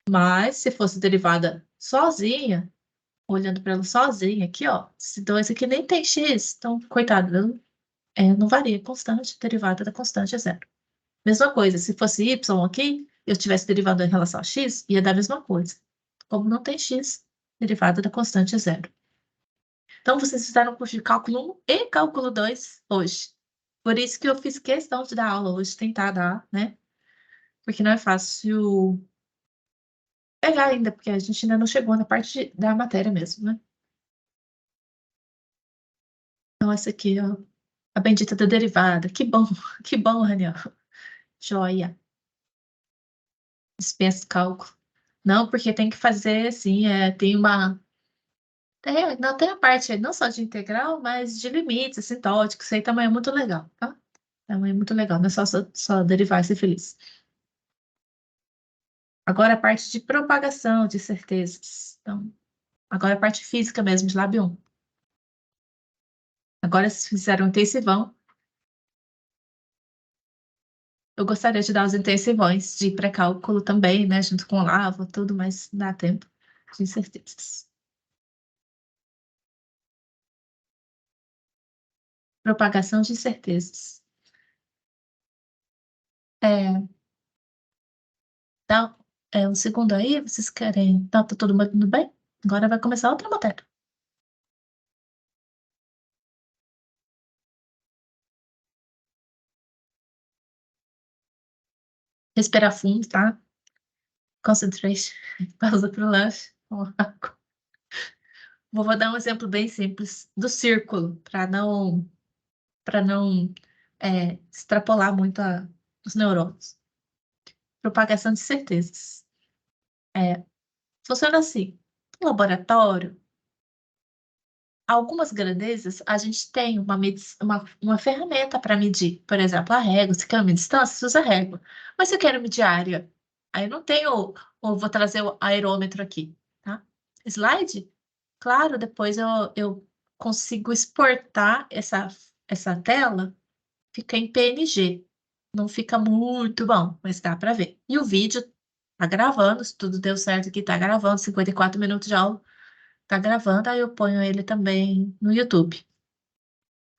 Mas, se fosse derivada sozinha, olhando para ela sozinha aqui, ó, esse 2 aqui nem tem x, então, coitado, não varia, constante, derivada da constante é zero. Mesma coisa, se fosse y aqui, eu tivesse derivado em relação a x, ia dar a mesma coisa. Como não tem x, derivada da constante é zero. Então, vocês fizeram curso de cálculo 1 e cálculo 2 hoje. Por isso que eu fiz questão de dar aula hoje, tentar dar, né? Porque não é fácil pegar ainda, porque a gente ainda não chegou na parte da matéria mesmo, né? Então, essa aqui, ó, a bendita da derivada. Que bom, Raniel. Joia. Dispensa cálculo. Não, porque tem que fazer, assim, tem uma... não tem a parte não só de integral, mas de limites, assintóticos, isso aí também é muito legal, tá? Também é muito legal, não é só derivar e ser feliz. Agora a parte de propagação de certezas. Então, agora a parte física mesmo, de Lab 1. Agora vocês fizeram intensivão. Eu gostaria de dar os intensivões de pré-cálculo também, né? Junto com o Lava, tudo, mas dá tempo de certezas. Propagação de certezas. É, dá, um segundo aí, vocês querem... Tá todo mundo indo bem? Agora vai começar outra matéria. Respirar fundo, tá? Concentration. Pausa para o lanche. Vou dar um exemplo bem simples do círculo, para não extrapolar muito os neurônios. Propagação de certezas. Funciona assim. No laboratório, algumas grandezas, a gente tem uma ferramenta para medir. Por exemplo, a régua. Se quer medir distância, você usa a régua. Mas se eu quero medir área, aí eu não tenho, ou vou trazer o aerômetro aqui, tá? Slide? Claro, depois eu consigo exportar essa tela, fica em PNG. Não fica muito bom, mas dá para ver. E o vídeo tá gravando, se tudo deu certo aqui, tá gravando, 54 minutos de aula, tá gravando, aí eu ponho ele também no YouTube.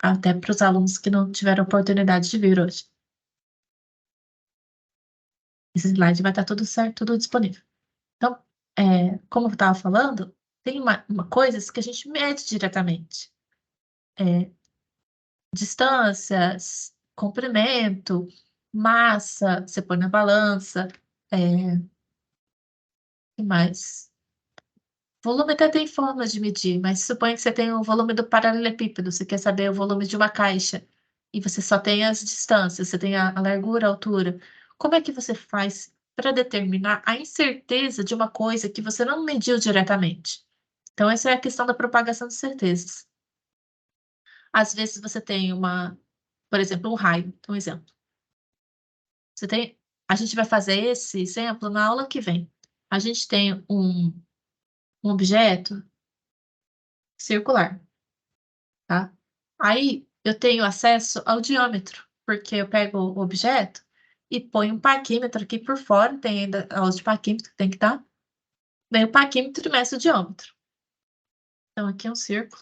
Até para os alunos que não tiveram oportunidade de vir hoje. Esse slide vai estar tudo certo, tudo disponível. Então, como eu estava falando, tem coisas que a gente mede diretamente. Distâncias, comprimento, massa, você põe na balança, que mais? Volume até tem forma de medir, mas suponha que você tem o volume do paralelepípedo, você quer saber o volume de uma caixa, e você só tem as distâncias, você tem a largura, a altura. Como é que você faz para determinar a incerteza de uma coisa que você não mediu diretamente? Então, essa é a questão da propagação de certezas. Às vezes você tem por exemplo, um raio, então, um exemplo. A gente vai fazer esse exemplo na aula que vem. A gente tem um objeto circular, tá? Aí eu tenho acesso ao diâmetro, porque eu pego o objeto e ponho um parquímetro aqui por fora, tem ainda a aula de parquímetro que tem que estar. Vem o parquímetro e meço o diâmetro. Então aqui é um círculo.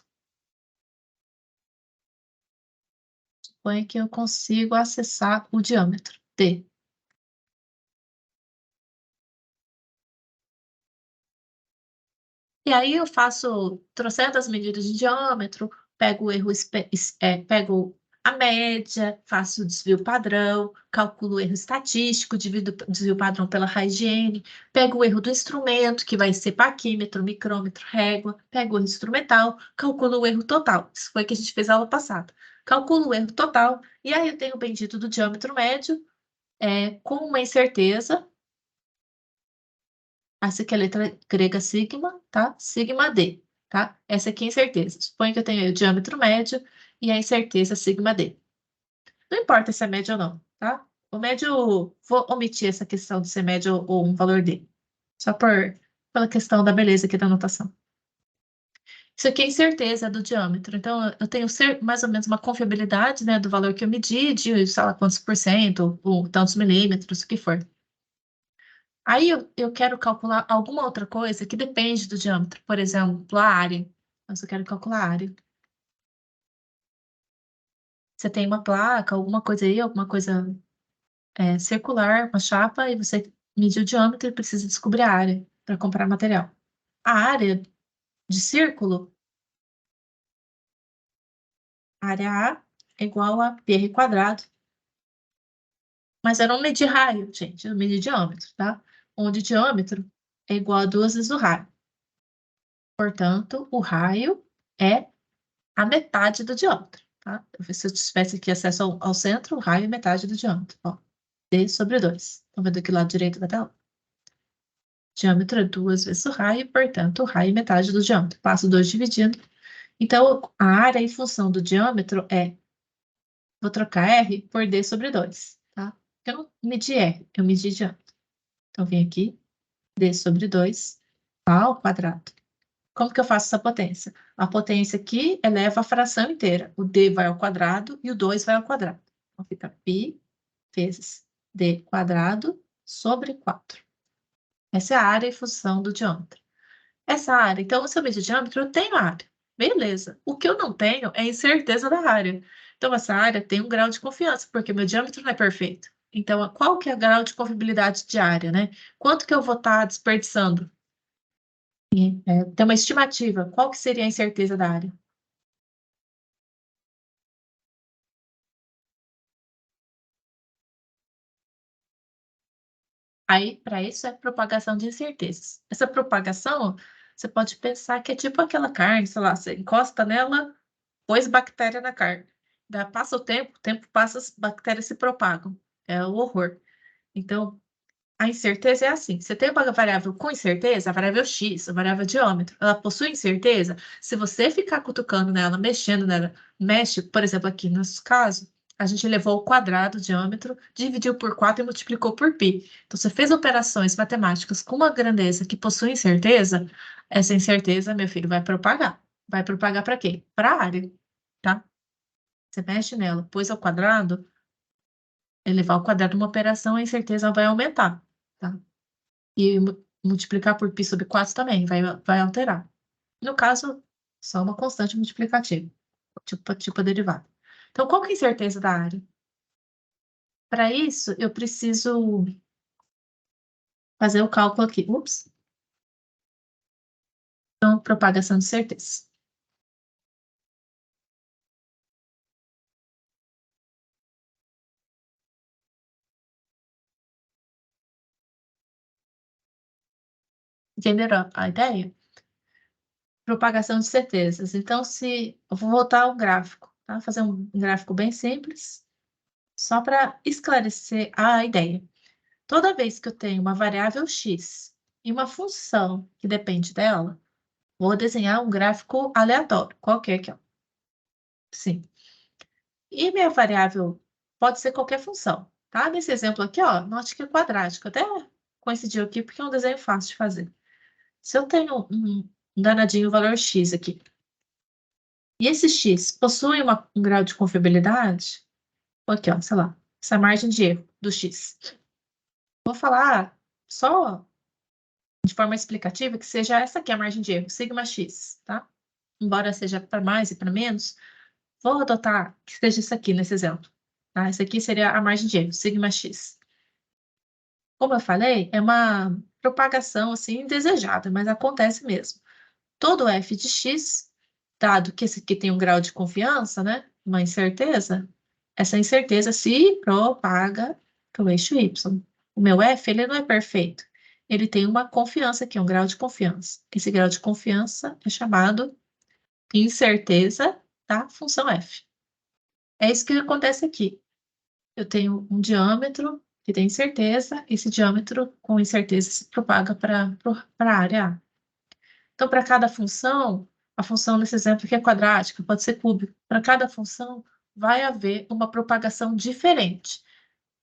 Suponho que eu consigo acessar o diâmetro D. E aí eu faço trocentas medidas de diâmetro, pego o erro, pego a média, faço o desvio padrão, calculo o erro estatístico, divido o desvio padrão pela raiz de n, pego o erro do instrumento, que vai ser paquímetro, micrômetro, régua, pego o erro instrumental, calculo o erro total. Isso foi o que a gente fez na aula passada. Calculo o erro total, e aí eu tenho o bendito do diâmetro médio, com uma incerteza. Essa aqui é a letra grega sigma, tá? Sigma D, tá? Essa aqui é a incerteza. Suponho que eu tenho aí o diâmetro médio e a incerteza sigma D. Não importa se é médio ou não, tá? O médio, vou omitir essa questão de ser médio ou um valor D. Só pela questão da beleza aqui da notação. Isso aqui é incerteza do diâmetro. Então, eu tenho mais ou menos uma confiabilidade, né, do valor que eu medi, de, sei lá, quantos por cento, ou tantos milímetros, o que for. Aí eu quero calcular alguma outra coisa que depende do diâmetro, por exemplo, a área. Mas eu quero calcular a área. Você tem uma placa, alguma coisa aí, alguma coisa circular, uma chapa, e você mediu o diâmetro e precisa descobrir a área para comprar material. A área de círculo, área A é igual a πr quadrado. Mas eu não medi raio, gente, eu medi diâmetro, tá? Onde diâmetro é igual a 2 vezes o raio. Portanto, o raio é a metade do diâmetro, tá? Se eu tivesse aqui acesso ao centro, o raio é metade do diâmetro. Ó, D sobre 2. Estão vendo aqui o lado direito da tela? Diâmetro é 2 vezes o raio, portanto, o raio é metade do diâmetro. Passo 2 dividindo. Então, a área em função do diâmetro vou trocar R por D sobre 2, tá? Eu não medi R, eu medi diâmetro. Então, vem aqui, D sobre 2 ao quadrado. Como que eu faço essa potência? A potência aqui eleva a fração inteira. O D vai ao quadrado e o 2 vai ao quadrado. Então, fica π vezes D quadrado sobre 4. Essa é a área em função do diâmetro. Essa área, então, se eu medir diâmetro, eu tenho área. Beleza. O que eu não tenho é incerteza da área. Então, essa área tem um grau de confiança, porque meu diâmetro não é perfeito. Então, qual que é o grau de confiabilidade de área, né? Quanto que eu vou estar desperdiçando? Tem uma estimativa. Qual que seria a incerteza da área? Aí, para isso, é propagação de incertezas. Essa propagação, você pode pensar que é tipo aquela carne, sei lá, você encosta nela, pôs bactéria na carne. Passa o tempo passa, as bactérias se propagam. É o horror. Então, a incerteza é assim: você tem uma variável com incerteza, a variável x, a variável diâmetro, ela possui incerteza. Se você ficar cutucando nela, mexendo nela, mexe, por exemplo, aqui no nosso caso, a gente levou o quadrado, o diâmetro, dividiu por 4 e multiplicou por π. Então, você fez operações matemáticas com uma grandeza que possui incerteza, essa incerteza, meu filho, vai propagar. Vai propagar para quê? Para a área, tá? Você mexe nela, pôs ao quadrado, elevar ao quadrado uma operação, a incerteza vai aumentar, tá? E multiplicar por π sobre 4 também vai alterar. No caso, só uma constante multiplicativa, tipo a derivada. Então, qual que é a incerteza da área? Para isso, eu preciso fazer o cálculo aqui. Ups. Então, propagação de certeza. Entenderam a ideia? Propagação de certezas. Então, se eu vou voltar ao gráfico, tá? Fazer um gráfico bem simples, só para esclarecer a ideia. Toda vez que eu tenho uma variável x e uma função que depende dela, vou desenhar um gráfico aleatório, qualquer que é. Sim. E minha variável pode ser qualquer função, tá? Nesse exemplo aqui, ó, note que é quadrático. Até coincidiu aqui porque é um desenho fácil de fazer. Se eu tenho um danadinho valor x aqui, e esse x possui um grau de confiabilidade, aqui, ó, sei lá, essa margem de erro do x. Vou falar só de forma explicativa que seja essa aqui a margem de erro, sigma x, tá? Embora seja para mais e para menos, vou adotar que seja isso aqui nesse exemplo, tá? Isso aqui seria a margem de erro, sigma x. Como eu falei, é uma propagação assim indesejada, mas acontece mesmo. Todo f de x, dado que esse aqui tem um grau de confiança, né? Uma incerteza, essa incerteza se propaga para o eixo y. O meu f, ele não é perfeito. Ele tem uma confiança aqui, um grau de confiança. Esse grau de confiança é chamado incerteza da função f. É isso que acontece aqui. Eu tenho um diâmetro que tem incerteza, esse diâmetro com incerteza se propaga para a área A. Então, para cada função, a função nesse exemplo aqui é quadrática, pode ser cúbica. Para cada função, vai haver uma propagação diferente.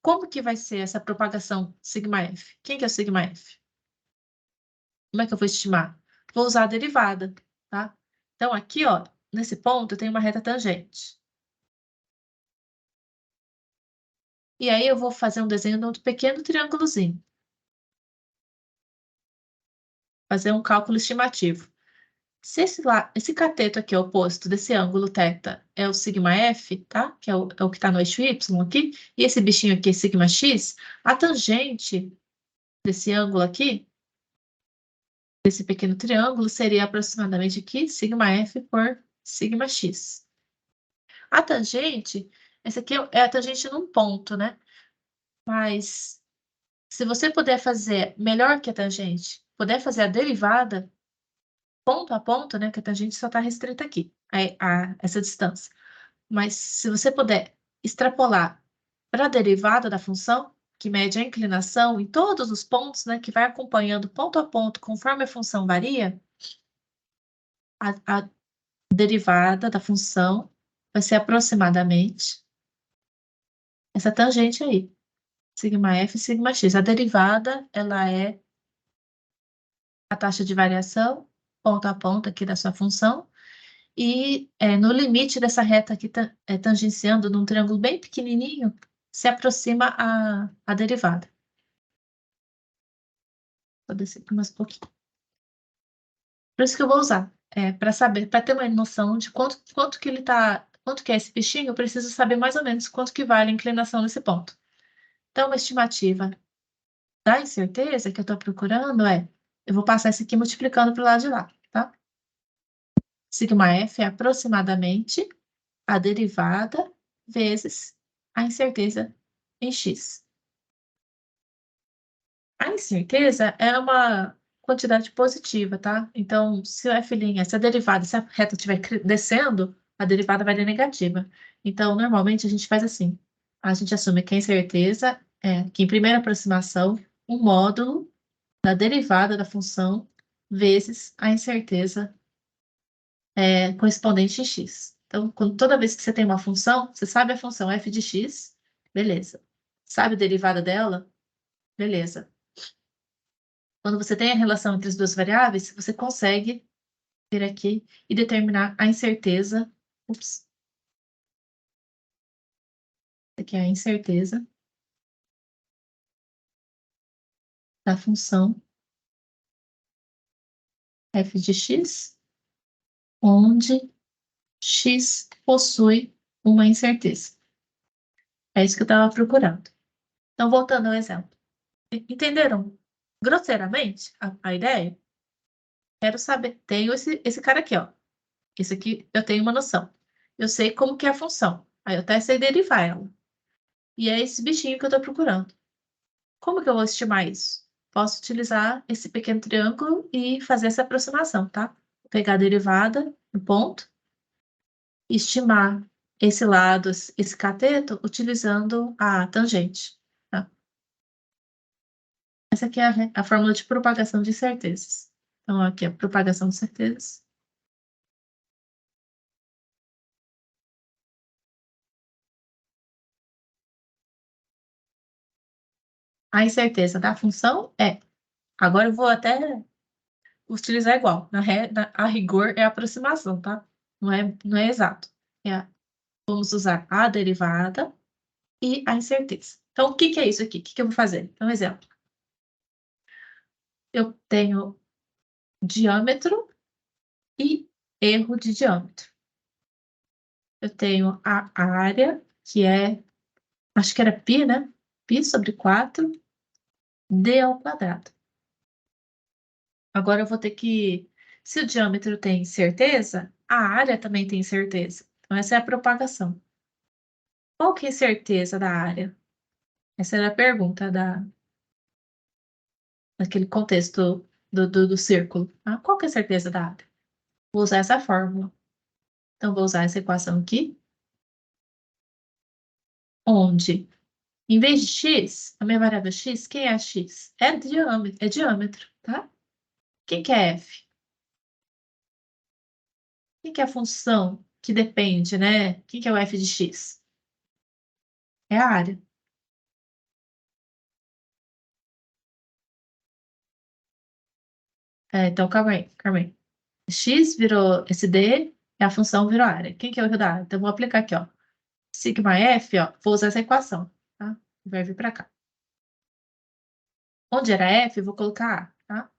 Como que vai ser essa propagação σf? Quem que é o σf? Como é que eu vou estimar? Vou usar a derivada, tá? Então, aqui, ó, nesse ponto, eu tenho uma reta tangente. E aí, eu vou fazer um desenho de um pequeno triângulozinho. Fazer um cálculo estimativo. Se esse cateto aqui oposto desse ângulo θ é o σf, tá? Que é o que está no eixo y aqui, e esse bichinho aqui é σx, a tangente desse ângulo aqui, desse pequeno triângulo, seria aproximadamente aqui σf por σx. A tangente, essa aqui é a tangente num ponto, né? Mas se você puder fazer melhor que a tangente, puder fazer a derivada ponto a ponto, né? Que a tangente só está restrita aqui, essa distância. Mas se você puder extrapolar para a derivada da função, que mede a inclinação em todos os pontos, né? Que vai acompanhando ponto a ponto conforme a função varia, a derivada da função vai ser aproximadamente essa tangente aí, σf, σx. A derivada, ela é a taxa de variação, ponto a ponto aqui da sua função, e no limite dessa reta aqui, tangenciando num triângulo bem pequenininho, se aproxima a derivada. Vou descer aqui mais um pouquinho. Por isso que eu vou usar, para saber, para ter uma noção de quanto que ele tá, quanto que é esse bichinho, eu preciso saber mais ou menos quanto que vale a inclinação nesse ponto. Então, uma estimativa da incerteza que eu estou procurando eu vou passar isso aqui multiplicando para o lado de lá, tá? Σf é aproximadamente a derivada vezes a incerteza em x. A incerteza é uma quantidade positiva, tá? Então, se a derivada, se a reta estiver descendo, a derivada vai dar negativa. Então, normalmente a gente faz assim. A gente assume que a incerteza é que, em primeira aproximação, um módulo da derivada da função vezes a incerteza correspondente em x. Então, toda vez que você tem uma função, você sabe a função f de x, beleza. Sabe a derivada dela? Beleza. Quando você tem a relação entre as duas variáveis, você consegue vir aqui e determinar a incerteza. Ups. Aqui é a incerteza da função f de x, onde x possui uma incerteza. É isso que eu estava procurando. Então, voltando ao exemplo. Entenderam grosseiramente a ideia? Quero saber. Tenho esse cara aqui, ó. Esse aqui eu tenho uma noção. Eu sei como que é a função. Aí eu até sei derivar ela. E é esse bichinho que eu estou procurando. Como que eu vou estimar isso? Posso utilizar esse pequeno triângulo e fazer essa aproximação, tá? Vou pegar a derivada no ponto e estimar esse lado, esse cateto, utilizando a tangente, tá? Essa aqui é a fórmula de propagação de certezas. Então, aqui é a propagação de certezas. A incerteza da função agora eu vou até utilizar igual. A rigor é aproximação, tá? Não é exato. Vamos usar a derivada e a incerteza. Então, o que que é isso aqui? O que que eu vou fazer? Então, exemplo. Eu tenho diâmetro e erro de diâmetro. Eu tenho a área, que acho que era π, né? Π sobre 4, d ao quadrado. Agora eu vou ter que, se o diâmetro tem certeza, a área também tem certeza. Então, essa é a propagação. Qual que é a certeza da área? Essa era a pergunta daquele contexto do círculo. Ah, qual que é a certeza da área? Vou usar essa fórmula. Então, vou usar essa equação aqui, onde, em vez de x, a minha variável x, quem é x? É diâmetro, tá? Quem que é f? Quem que é a função que depende, né? Quem que é o f de x? É a área. Então, calma aí, calma aí. X virou esse D e a função virou área. Quem que é o erro da área? Então, eu vou aplicar aqui, ó. Sigma f, ó, vou usar essa equação, tá? Vai vir para cá. Onde era f, eu vou colocar a, tá?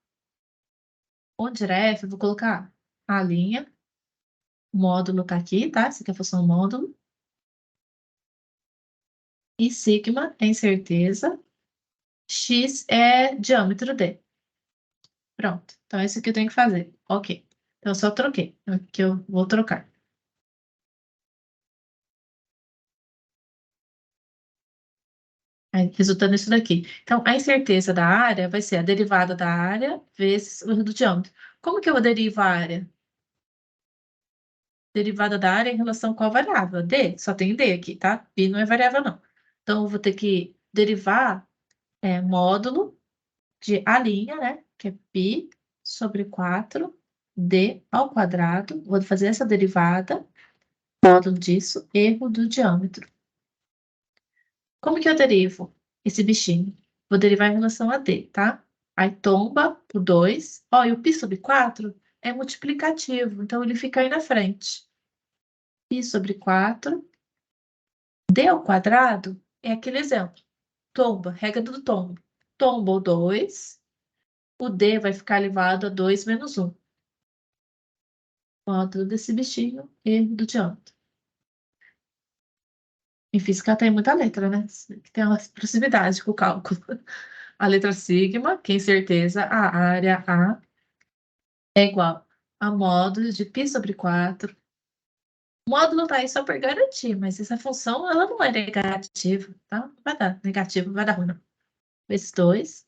Onde era f, eu vou colocar a. a linha, o módulo tá aqui, tá? Essa aqui é a função módulo. E sigma é incerteza, x é diâmetro d. Pronto. Então, é isso que eu tenho que fazer. Ok. Então, eu só troquei. Aqui eu vou trocar. Aí, resultando nisso daqui. Então, a incerteza da área vai ser a derivada da área vezes o do diâmetro. Como que eu derivo a área? Derivada da área em relação a qual variável? D. Só tem D aqui, tá? Pi não é variável, não. Então, eu vou ter que derivar módulo de A', né? Que é π sobre 4 d ao quadrado. Vou fazer essa derivada, módulo disso, erro do diâmetro. Como que eu derivo esse bichinho? Vou derivar em relação a d, tá? Aí tomba o 2. Ó, e o π sobre 4 é multiplicativo, então ele fica aí na frente. Π sobre 4, d ao quadrado é aquele exemplo. Tomba, regra do tombo. Tomba o 2, o d vai ficar elevado a 2 menos 1. Módulo desse bichinho, erro do diâmetro. Em física tem muita letra, né? Tem uma proximidade com o cálculo. A letra sigma, que é incerteza, a área A é igual a módulo de π sobre 4. O módulo tá aí só por garantir, mas essa função ela não é negativa, tá? Não vai dar negativo, não vai dar ruim, não. Vezes 2.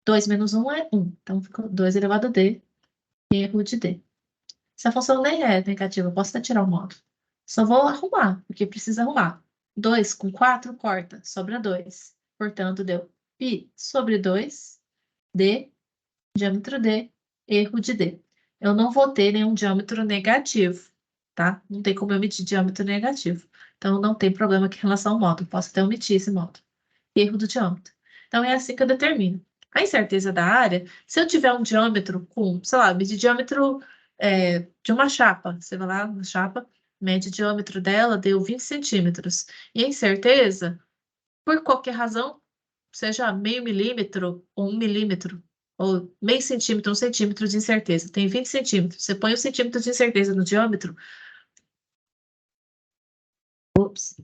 2 menos 1 é 1. Então ficou 2 elevado a d, erro de d. Essa função nem é negativa, eu posso até tirar o módulo. Só vou arrumar, porque precisa arrumar. 2 com 4 corta, sobra 2. Portanto, deu π sobre 2, d, diâmetro d, erro de d. Eu não vou ter nenhum diâmetro negativo, tá? Não tem como eu omitir diâmetro negativo. Então, não tem problema aqui em relação ao módulo. Posso até omitir esse módulo. Erro do diâmetro. Então, é assim que eu determino. A incerteza da área, se eu tiver um diâmetro com, sei lá, medir diâmetro de uma chapa, você vai lá na chapa, mede o diâmetro dela, deu 20 centímetros. E a incerteza, por qualquer razão, seja meio milímetro ou 1 milímetro, ou meio centímetro, 1 centímetro de incerteza, tem 20 centímetros. Você põe 1 centímetro de incerteza no diâmetro. Ops.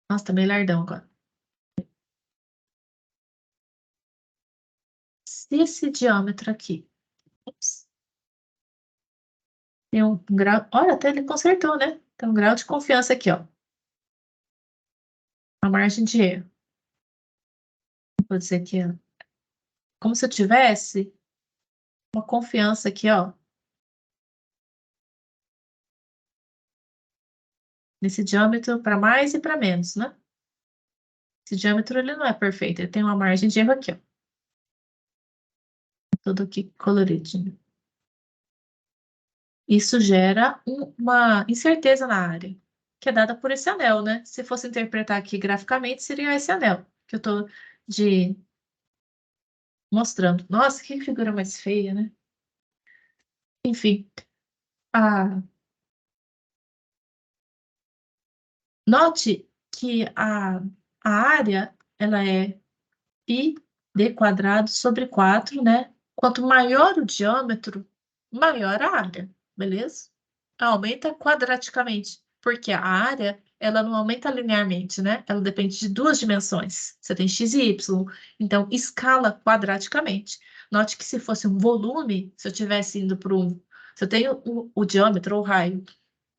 Nossa, tá meio lardão agora. Se esse diâmetro aqui, ops, tem um grau. Olha, até ele consertou, né? Tem um grau de confiança aqui, ó. A margem de erro. Vou dizer aqui, ó. Como se eu tivesse uma confiança aqui, ó. Nesse diâmetro para mais e para menos, né? Esse diâmetro ele não é perfeito, ele tem uma margem de erro aqui, ó. Tudo aqui coloridinho. Isso gera uma incerteza na área, que é dada por esse anel, né? Se fosse interpretar aqui graficamente, seria esse anel que eu tô mostrando. Nossa, que figura mais feia, né? Enfim, a... note que a área, ela é π d quadrado sobre 4, né? Quanto maior o diâmetro, maior a área, beleza? Aumenta quadraticamente, porque a área, ela não aumenta linearmente, né? Ela depende de duas dimensões. Você tem x e y, então escala quadraticamente. Note que se fosse um volume, se eu tivesse indo para um... Se eu tenho o diâmetro ou o raio,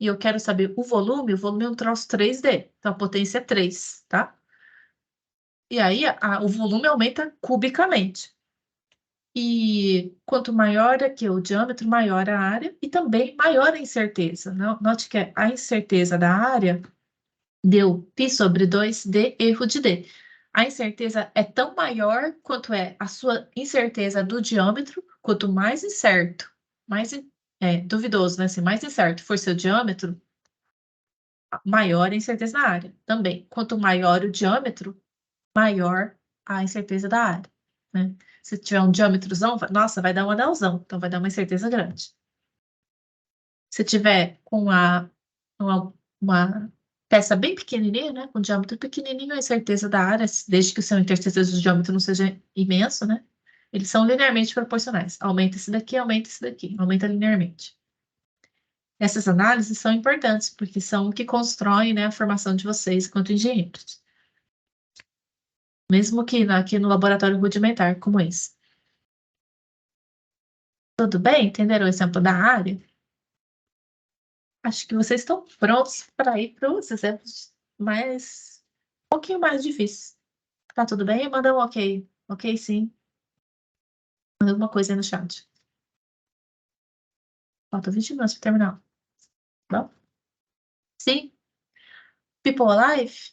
e eu quero saber o volume é um troço 3D, então a potência é 3, tá? E aí o volume aumenta cubicamente. E quanto maior aqui o diâmetro, maior a área e também maior a incerteza. Note que a incerteza da área deu π sobre 2d, erro de d. A incerteza é tão maior quanto é a sua incerteza do diâmetro, quanto mais incerto, mais duvidoso, né? Se mais incerto for seu diâmetro, maior a incerteza da área. Também, quanto maior o diâmetro, maior a incerteza da área, né? Se tiver um diâmetrozão, nossa, vai dar um anelzão, então vai dar uma incerteza grande. Se tiver com uma peça bem pequenininha, né, com diâmetro pequenininho, a incerteza da área, desde que o seu intersetor de diâmetro não seja imenso, né, Eles são linearmente proporcionais. Aumenta esse daqui, aumenta linearmente. Essas análises são importantes, porque são o que constroem, né, a formação de vocês enquanto engenheiros. Mesmo que aqui no laboratório rudimentar, como esse. Tudo bem? Entenderam o exemplo da área? Acho que vocês estão prontos para ir para os exemplos mais, um pouquinho mais difíceis. Tá tudo bem? Manda um ok. Ok, sim. Manda alguma coisa aí no chat. Falta 20 minutos para terminar. Tá bom? Sim. People Alive?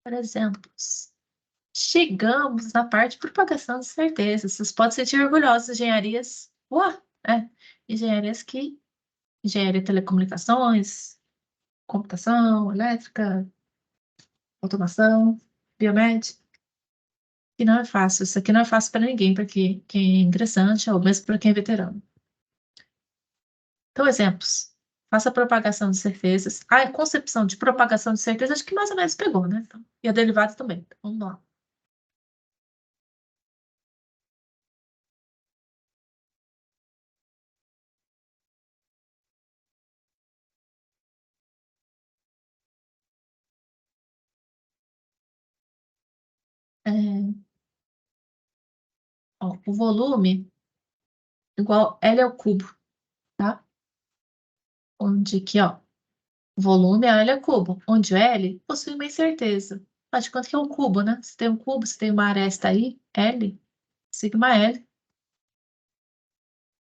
Por exemplo. Chegamos na parte de propagação de certezas. Vocês podem se sentir orgulhosos de engenharias. Ué, é. Engenharias que. Engenharia de telecomunicações, computação, elétrica, automação, biomédica. Que não é fácil. Isso aqui não é fácil para ninguém, para quem é ingressante, ou mesmo para quem é veterano. Então, exemplos. Faça a propagação de certezas. Ah, a concepção de propagação de certezas, acho que mais ou menos pegou, né? Então, e a derivada também. Então, vamos lá. É, ó, o volume igual L ao cubo, tá? Onde que, ó, volume é L ao cubo, onde o L possui uma incerteza. Faz de conta que é um cubo, né? Se tem um cubo, se tem uma aresta aí, L, sigma L.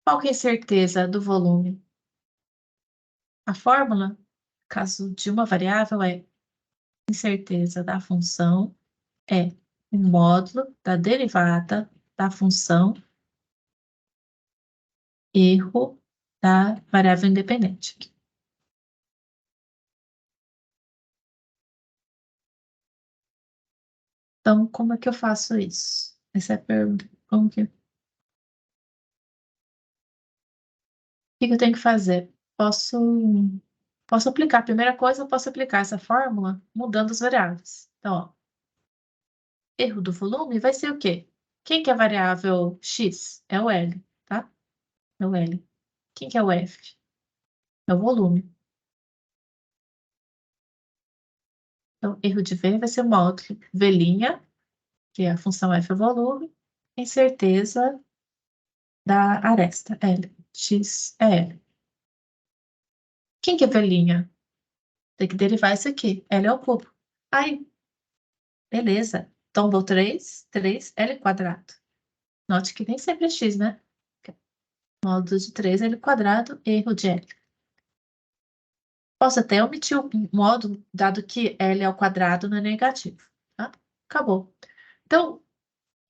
Qual que é a incerteza do volume? A fórmula, caso de uma variável, é incerteza da função é o módulo da derivada da função erro da variável independente. Então, como é que eu faço isso? Essa é a pergunta. Como que, o que que eu tenho que fazer? Posso aplicar. A primeira coisa, eu posso aplicar essa fórmula mudando as variáveis. Então, ó, erro do volume vai ser o quê? Quem que é a variável x? É o L, tá? É o L. Quem que é o F? É o volume. Então, erro de V vai ser o módulo V', que é a função F é o volume, incerteza da aresta, L. X é L. Quem que é V'? Tem que derivar isso aqui. L é o cubo. Aí, beleza. Tombou 3 L quadrado. Note que nem sempre é X, né? Módulo de 3 L quadrado, erro de L. Posso até omitir o módulo, dado que L ao quadrado não é negativo. Tá? Acabou. Então,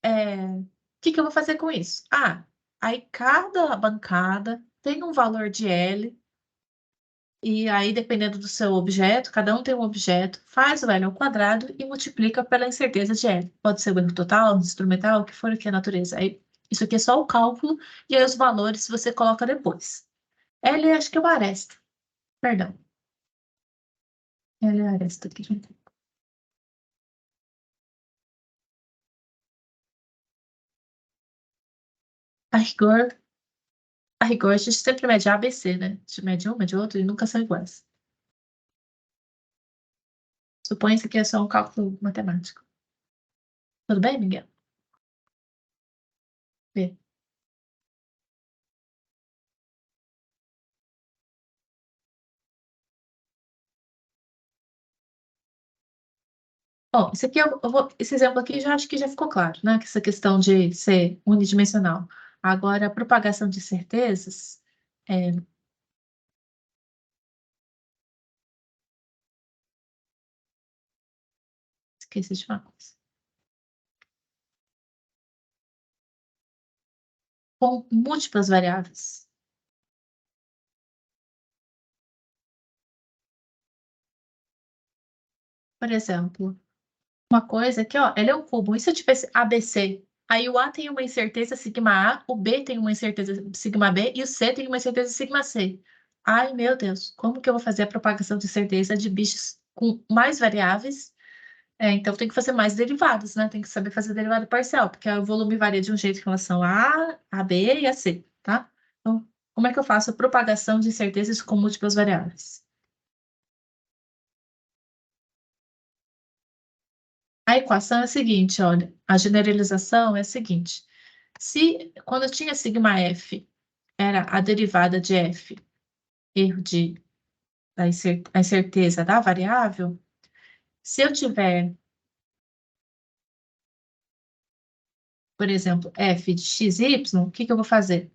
o que que eu vou fazer com isso? Ah, aí cada bancada tem um valor de L, e aí, dependendo do seu objeto, cada um tem um objeto, faz o L ao quadrado e multiplica pela incerteza de L. Pode ser o erro total, instrumental, o que for aqui a natureza. Aí, isso aqui é só o cálculo, e aí os valores você coloca depois. L acho que é uma aresta. Perdão. L é a aresta aqui. A a rigor, a gente sempre mede A, B, C, né? A gente mede um, mede outro e nunca são iguais. Supõe-se que é só um cálculo matemático. Tudo bem, Miguel? B. Bom, esse aqui esse exemplo aqui já acho que já ficou claro, né? Que essa questão de ser unidimensional. Agora, a propagação de certezas, é, esqueci de uma coisa. Com múltiplas variáveis. Por exemplo, uma coisa que, ó, ele é um cubo. E se eu tivesse ABC? Aí o A tem uma incerteza sigma A, o B tem uma incerteza sigma B e o C tem uma incerteza sigma C. Ai, meu Deus, como que eu vou fazer a propagação de certeza de bichos com mais variáveis Então tem que fazer mais derivadas, né? Tem que saber fazer derivada parcial, porque o volume varia de um jeito em relação a B e a C, tá? Então, como é que eu faço a propagação de incertezas com múltiplas variáveis? A equação é a seguinte, olha, a generalização é a seguinte. Se, quando eu tinha sigma f, era a derivada de f, erro a incerteza da variável, se eu tiver, por exemplo, f de x, y, o que que eu vou fazer?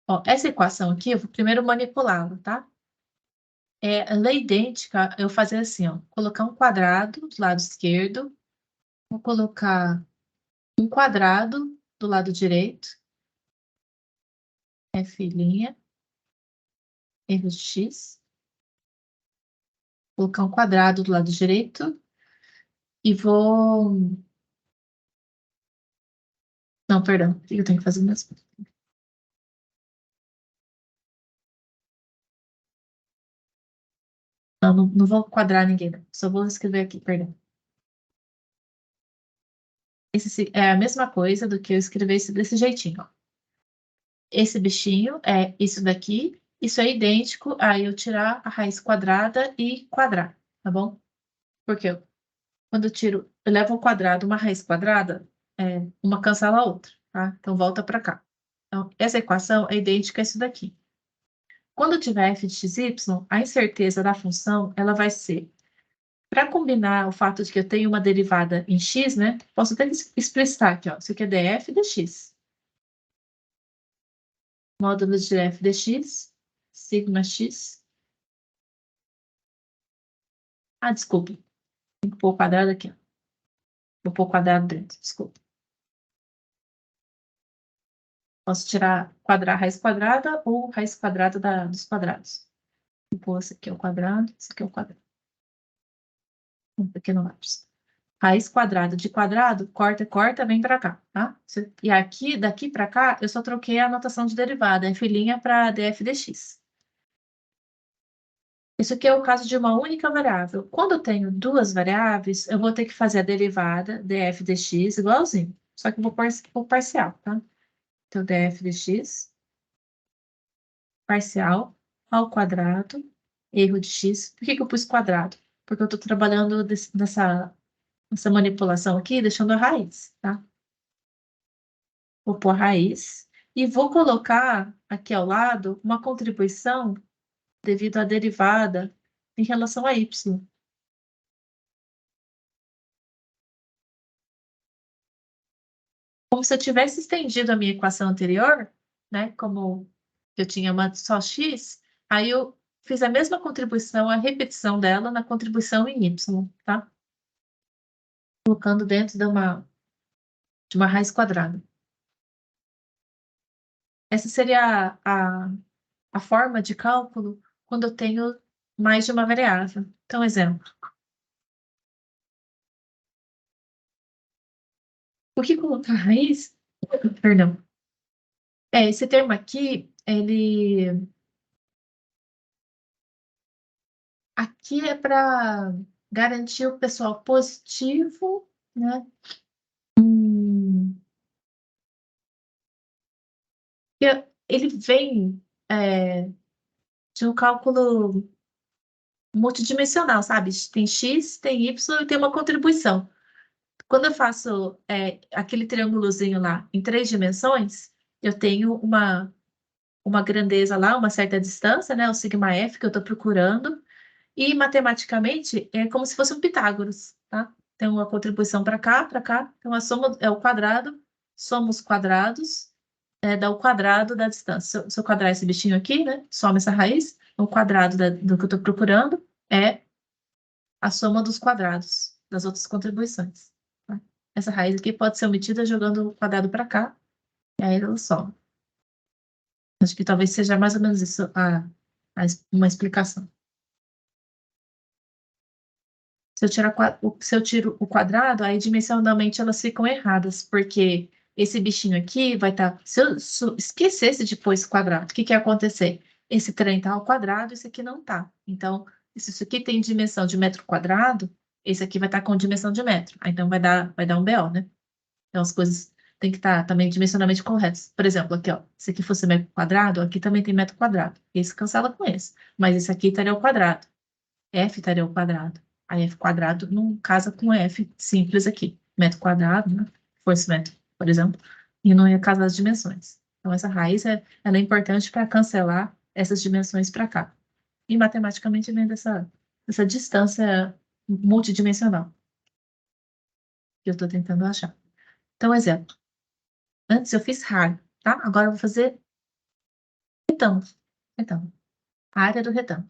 Ó, essa equação aqui, eu vou primeiro manipulá-la, tá? Ela é idêntica, eu fazer assim, ó, colocar um quadrado do lado esquerdo, vou colocar um quadrado do lado direito, f', erro de x, colocar um quadrado do lado direito e vou... Não, perdão, o que eu tenho que fazer mesmo? Não, não vou quadrar ninguém, não. Só vou escrever aqui, perdão. Esse é a mesma coisa do que eu escrevesse desse jeitinho, ó. Esse bichinho é isso daqui, isso é idêntico a eu tirar a raiz quadrada e quadrar, tá bom? Porque quando eu tiro, eu levo ao quadrado uma raiz quadrada, uma cancela a outra, tá? Então volta para cá. Então, essa equação é idêntica a isso daqui. Quando eu tiver f de xy, a incerteza da função, ela vai ser, para combinar o fato de que eu tenho uma derivada em x, né? Posso até expressar aqui, ó. Isso aqui é df dx. Módulo de f dx, sigma x. Ah, desculpe. Tem que pôr o quadrado aqui, ó. Vou pôr o quadrado dentro, desculpa. Posso tirar quadrar raiz quadrada ou raiz quadrada dos quadrados. Vou pôr esse aqui é o quadrado, esse aqui é o quadrado. Um pequeno lápis. Raiz quadrada de quadrado, corta, corta, vem para cá, tá? E aqui, daqui para cá, eu só troquei a notação de derivada, f' para df dx. Isso aqui é o caso de uma única variável. Quando eu tenho duas variáveis, eu vou ter que fazer a derivada df dx igualzinho. Só que eu vou por parcial, tá? Então, df dx parcial ao quadrado, erro de x. Por que que eu pus quadrado? Porque eu estou trabalhando nessa manipulação aqui, deixando a raiz, tá? Vou pôr a raiz e vou colocar aqui ao lado uma contribuição devido à derivada em relação a y. Como se eu tivesse estendido a minha equação anterior, né? Como eu tinha uma só x, aí eu fiz a mesma contribuição, a repetição dela na contribuição em y, tá? Colocando dentro de uma raiz quadrada. Essa seria a forma de cálculo quando eu tenho mais de uma variável. Então, exemplo. O que colocar raiz? Perdão. Esse termo aqui, aqui é para garantir o pessoal positivo, né? Hum, ele vem de um cálculo multidimensional, sabe? Tem x, tem y e tem uma contribuição. Quando eu faço aquele triângulozinho lá em 3 dimensões, eu tenho uma grandeza lá, uma certa distância, né? O sigma f que eu estou procurando. E matematicamente é como se fosse um Pitágoras, tá? Tem uma contribuição para cá. Então a soma é o quadrado, soma os quadrados, dá o quadrado da distância. Se eu quadrar esse bichinho aqui, né? Soma essa raiz, o quadrado do que eu estou procurando é a soma dos quadrados das outras contribuições, tá? Essa raiz aqui pode ser obtida jogando o quadrado para cá, e aí ela soma. Acho que talvez seja mais ou menos isso uma explicação. Se eu tiro o quadrado, aí dimensionalmente elas ficam erradas, porque esse bichinho aqui vai estar. Se eu esquecesse de pôr esse quadrado, o que que ia acontecer? Esse trem está ao quadrado, esse aqui não está. Então, se isso aqui tem dimensão de metro quadrado, esse aqui vai estar com dimensão de metro. Aí, então, vai dar um BO, né? Então, as coisas têm que estar também dimensionalmente corretas. Por exemplo, aqui, ó, se aqui fosse metro quadrado, aqui também tem metro quadrado. Esse cancela com esse. Mas esse aqui estaria ao quadrado. F estaria ao quadrado. Aí F quadrado não casa com F simples aqui. Metro quadrado, né? Fosse metro, por exemplo, e não ia casar as dimensões. Então, essa raiz ela é importante para cancelar essas dimensões para cá. E matematicamente vem dessa distância multidimensional que eu estou tentando achar. Então, exemplo. Antes eu fiz raio, tá? Agora eu vou fazer retângulo. Retângulo. A área do retângulo.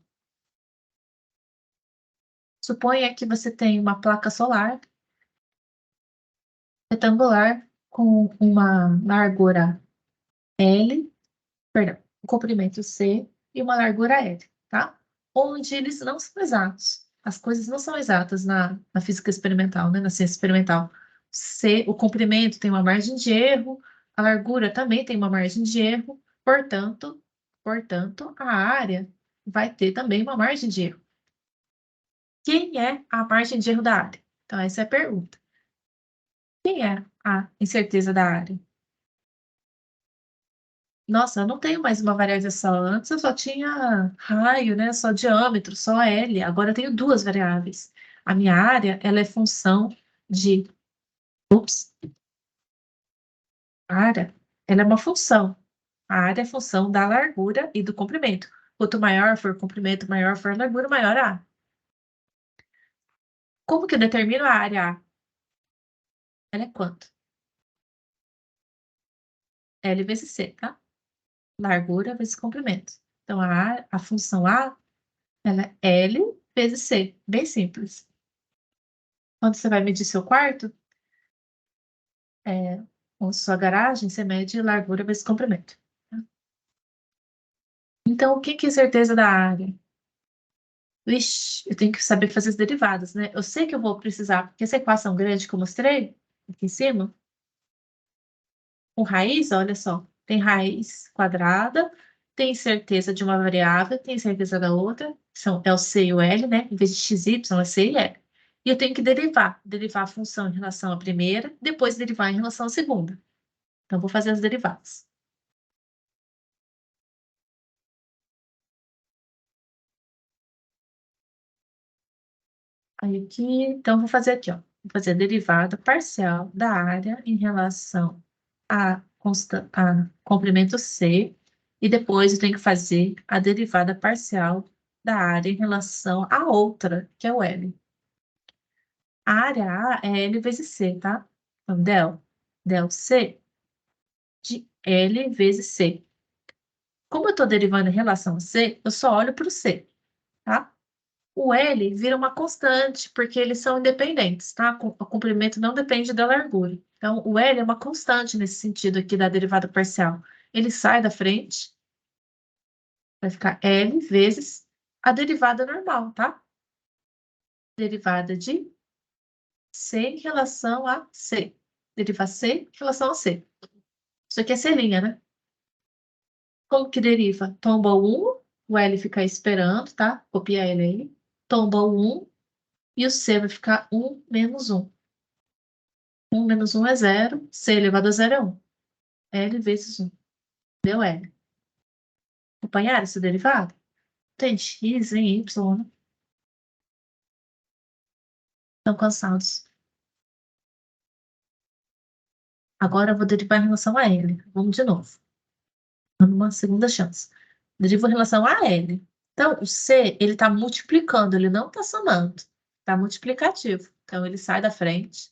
Suponha que você tem uma placa solar retangular com uma largura L, perdão, um comprimento C e uma largura L, tá? Onde eles não são exatos. As coisas não são exatas na física experimental, né? Na ciência experimental. C, o comprimento tem uma margem de erro, a largura também tem uma margem de erro, portanto, a área vai ter também uma margem de erro. Quem é a margem de erro da área? Então, essa é a pergunta. Quem é a incerteza da área? Nossa, eu não tenho mais uma variável só. Antes eu só tinha raio, né? Só diâmetro, só L. Agora eu tenho duas variáveis. A minha área, ela é função de... Ups, a área, ela é uma função. A área é função da largura e do comprimento. Quanto maior for o comprimento, maior for a largura, maior a área. Como que eu determino a área A? Ela é quanto? L vezes C, tá? Largura vezes comprimento. Então, a função A, ela é L vezes C. Bem simples. Quando você vai medir seu quarto, com sua garagem, você mede largura vezes comprimento. Tá? Então, o que que é certeza da área? Vixe, eu tenho que saber fazer as derivadas, né? Eu sei que eu vou precisar, porque essa equação grande que eu mostrei aqui em cima, com raiz, olha só, tem raiz quadrada, tem certeza de uma variável, tem certeza da outra, é o C e o L, né? Em vez de x, y, é C e L. E eu tenho que derivar a função em relação à primeira, depois derivar em relação à segunda. Então, vou fazer as derivadas. Aí aqui, então, vou fazer aqui, ó. Vou fazer a derivada parcial da área em relação a comprimento C, e depois eu tenho que fazer a derivada parcial da área em relação à outra, que é o L. A área A é L vezes C, tá? Então, del C de L vezes C. Como eu estou derivando em relação a C, eu só olho para o C, tá? O L vira uma constante, porque eles são independentes, tá? O comprimento não depende da largura. Então, o L é uma constante nesse sentido aqui da derivada parcial. Ele sai da frente, vai ficar L vezes a derivada normal, tá? Derivada de C em relação a C. Derivar C em relação a C. Isso aqui é C', né? Como que deriva? Tomba 1, o L fica esperando, tá? Copia ele aí. Tomba 1 e o C vai ficar 1 menos 1. 1 menos 1 é 0, C elevado a 0 é 1. L vezes 1. Deu L. Acompanhar esse derivado? Tem x em y, né? Estão cansados. Agora eu vou derivar em relação a L. Vamos de novo. Dando uma segunda chance. Derivo em relação a L. Então, o C, ele está multiplicando, ele não está somando. Está multiplicativo. Então, ele sai da frente,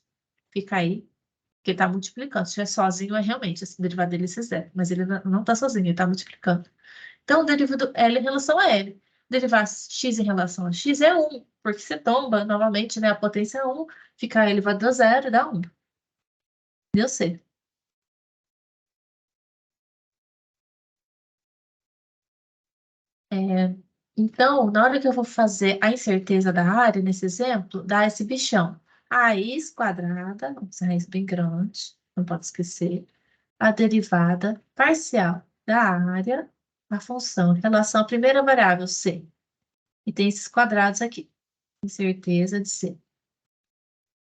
fica aí, porque ele está multiplicando. Se estiver sozinho, é realmente, esse derivado dele é zero. Mas ele não está sozinho, ele está multiplicando. Então, o derivado L em relação a L. Derivar x em relação a x é 1, porque você tomba, novamente, né, a potência é 1, fica elevado a 0 e dá 1. Deu C. É, então, na hora que eu vou fazer a incerteza da área, nesse exemplo, dá esse bichão. A raiz quadrada, vamos a raiz bem grande, não pode esquecer, a derivada parcial da área, a função em relação à primeira variável, C. E tem esses quadrados aqui. Incerteza de C.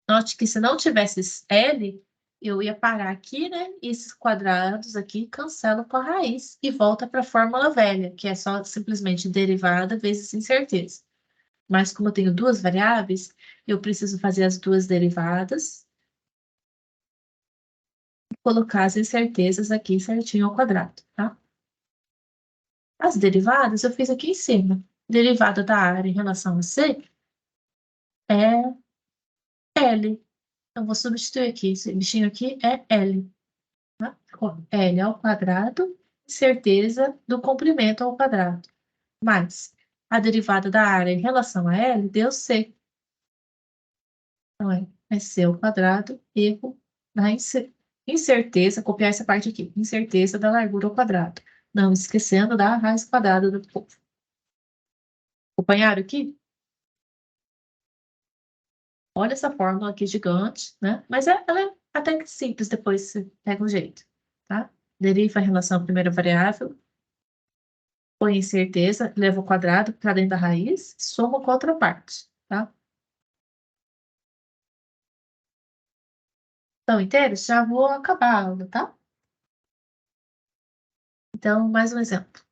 Note que se não tivesse L, eu ia parar aqui, né? E esses quadrados aqui cancelam com a raiz e volta para a fórmula velha, que é só simplesmente derivada vezes incerteza. Mas como eu tenho duas variáveis, eu preciso fazer as duas derivadas e colocar as incertezas aqui certinho ao quadrado, tá? As derivadas eu fiz aqui em cima. Derivada da área em relação a C é L. Eu vou substituir aqui. Esse bichinho aqui é L. Tá? L ao quadrado, certeza do comprimento ao quadrado. Mais a derivada da área em relação a L deu C. Então é C ao quadrado, erro na incerteza, copiar essa parte aqui, incerteza da largura ao quadrado. Não esquecendo da raiz quadrada do povo. Acompanharam aqui? Olha essa fórmula aqui gigante, né? Mas ela é até que simples, depois você pega um jeito, tá? Deriva a relação à primeira variável, põe incerteza, leva ao quadrado para dentro da raiz, soma com a outra parte, tá? Então, inteiros, já vou acabar a aula, tá? Então, mais um exemplo.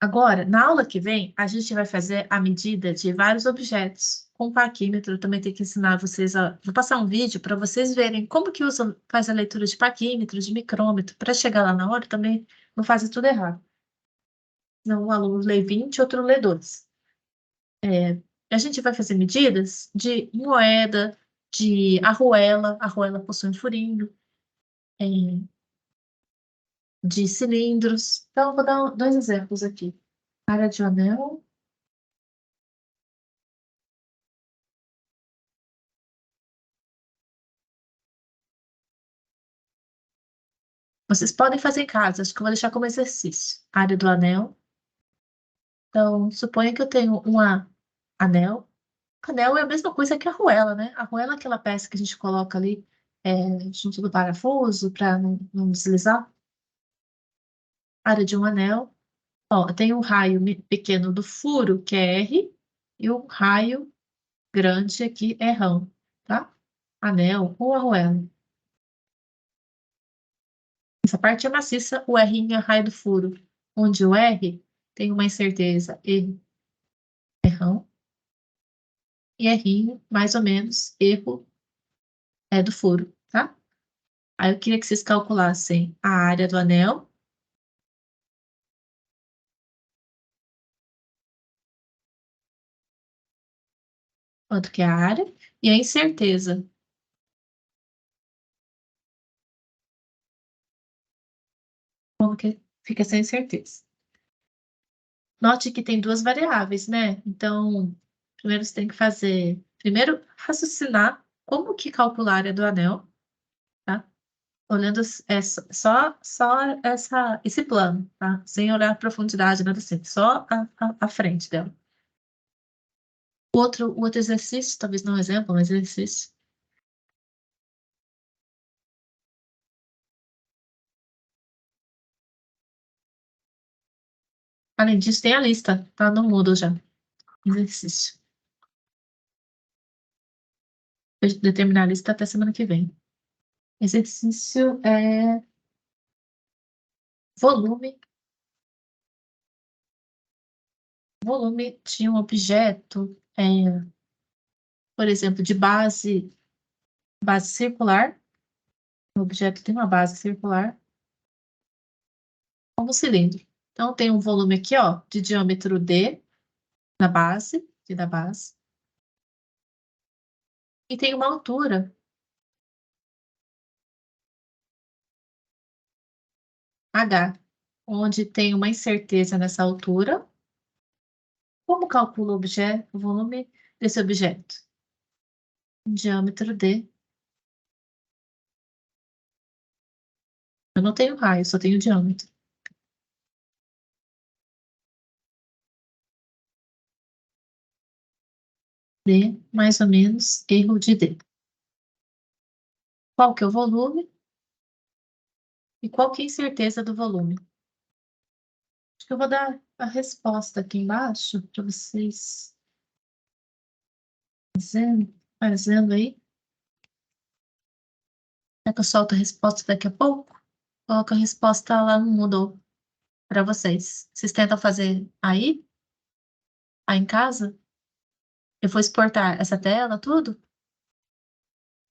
Agora, na aula que vem, a gente vai fazer a medida de vários objetos. Com paquímetro, eu também tenho que ensinar vocês a... Vou passar um vídeo para vocês verem como que usa, faz a leitura de paquímetro, de micrômetro, para chegar lá na hora também não fazer tudo errado. Não, um aluno lê 20, outro lê 2. A gente vai fazer medidas de moeda, de arruela. A arruela possui um furinho, é, de cilindros. Então, eu vou dar dois exemplos aqui. Área de um anel. Vocês podem fazer em casa, acho que eu vou deixar como exercício. Área do anel. Então, suponha que eu tenho uma anel. Anel é a mesma coisa que a arruela, né? A arruela é aquela peça que a gente coloca ali junto do parafuso para não deslizar. Área de um anel. Ó, tem um raio pequeno do furo, que é R, e um raio grande aqui é rão, tá? Anel ou arruela. Essa parte é maciça, o R é raio do furo, onde o R tem uma incerteza e é rão, e R, mais ou menos, erro é do furo, tá? Aí eu queria que vocês calculassem a área do anel, quanto que é a área, e a incerteza, como que fica essa incerteza. Note que tem duas variáveis, né? Então, primeiro você tem que fazer, primeiro raciocinar como que calcular a área do anel, tá? Olhando esse plano, tá? Sem olhar a profundidade, nada assim, só a frente dela. O outro exercício, talvez não um exemplo, mas exercício. Além disso, tem a lista, tá no Moodle já. Exercício. Eu determinar a lista até semana que vem. Exercício é volume. Volume de um objeto, por exemplo, de base circular. O objeto tem uma base circular, como um cilindro. Então, tem um volume aqui, ó, de diâmetro D na base, da base, e tem uma altura H, onde tem uma incerteza nessa altura. Como calcula o volume desse objeto? Diâmetro D. Eu não tenho raio, só tenho diâmetro. D mais ou menos erro de D. Qual que é o volume? E qual que é a incerteza do volume? Acho que eu vou dar a resposta aqui embaixo para vocês fazendo aí. Será que eu solto a resposta daqui a pouco? Coloco a resposta lá no Moodle para vocês. Vocês tentam fazer aí em casa? Eu vou exportar essa tela, tudo.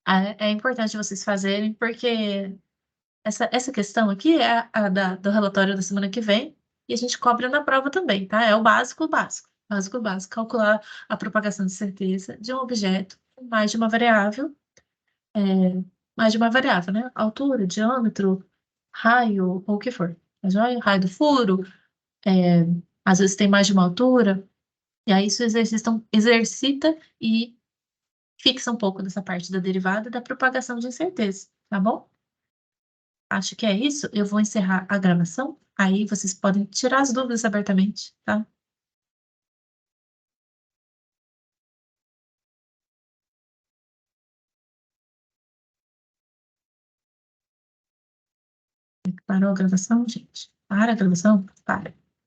É importante vocês fazerem, porque essa questão aqui é do relatório da semana que vem, e a gente cobra na prova também, tá? É o básico, básico. Básico, básico. Calcular a propagação de certeza de um objeto com é, mais de uma variável, né? Altura, diâmetro, raio, ou o que for. Mas olha, raio do furo, é, às vezes tem mais de uma altura, e aí isso exercita e fixa um pouco dessa parte da derivada e da propagação de incerteza, tá bom? Acho que é isso. Eu vou encerrar a gravação. Aí vocês podem tirar as dúvidas abertamente, tá? Parou a gravação, gente? Para a gravação? Para.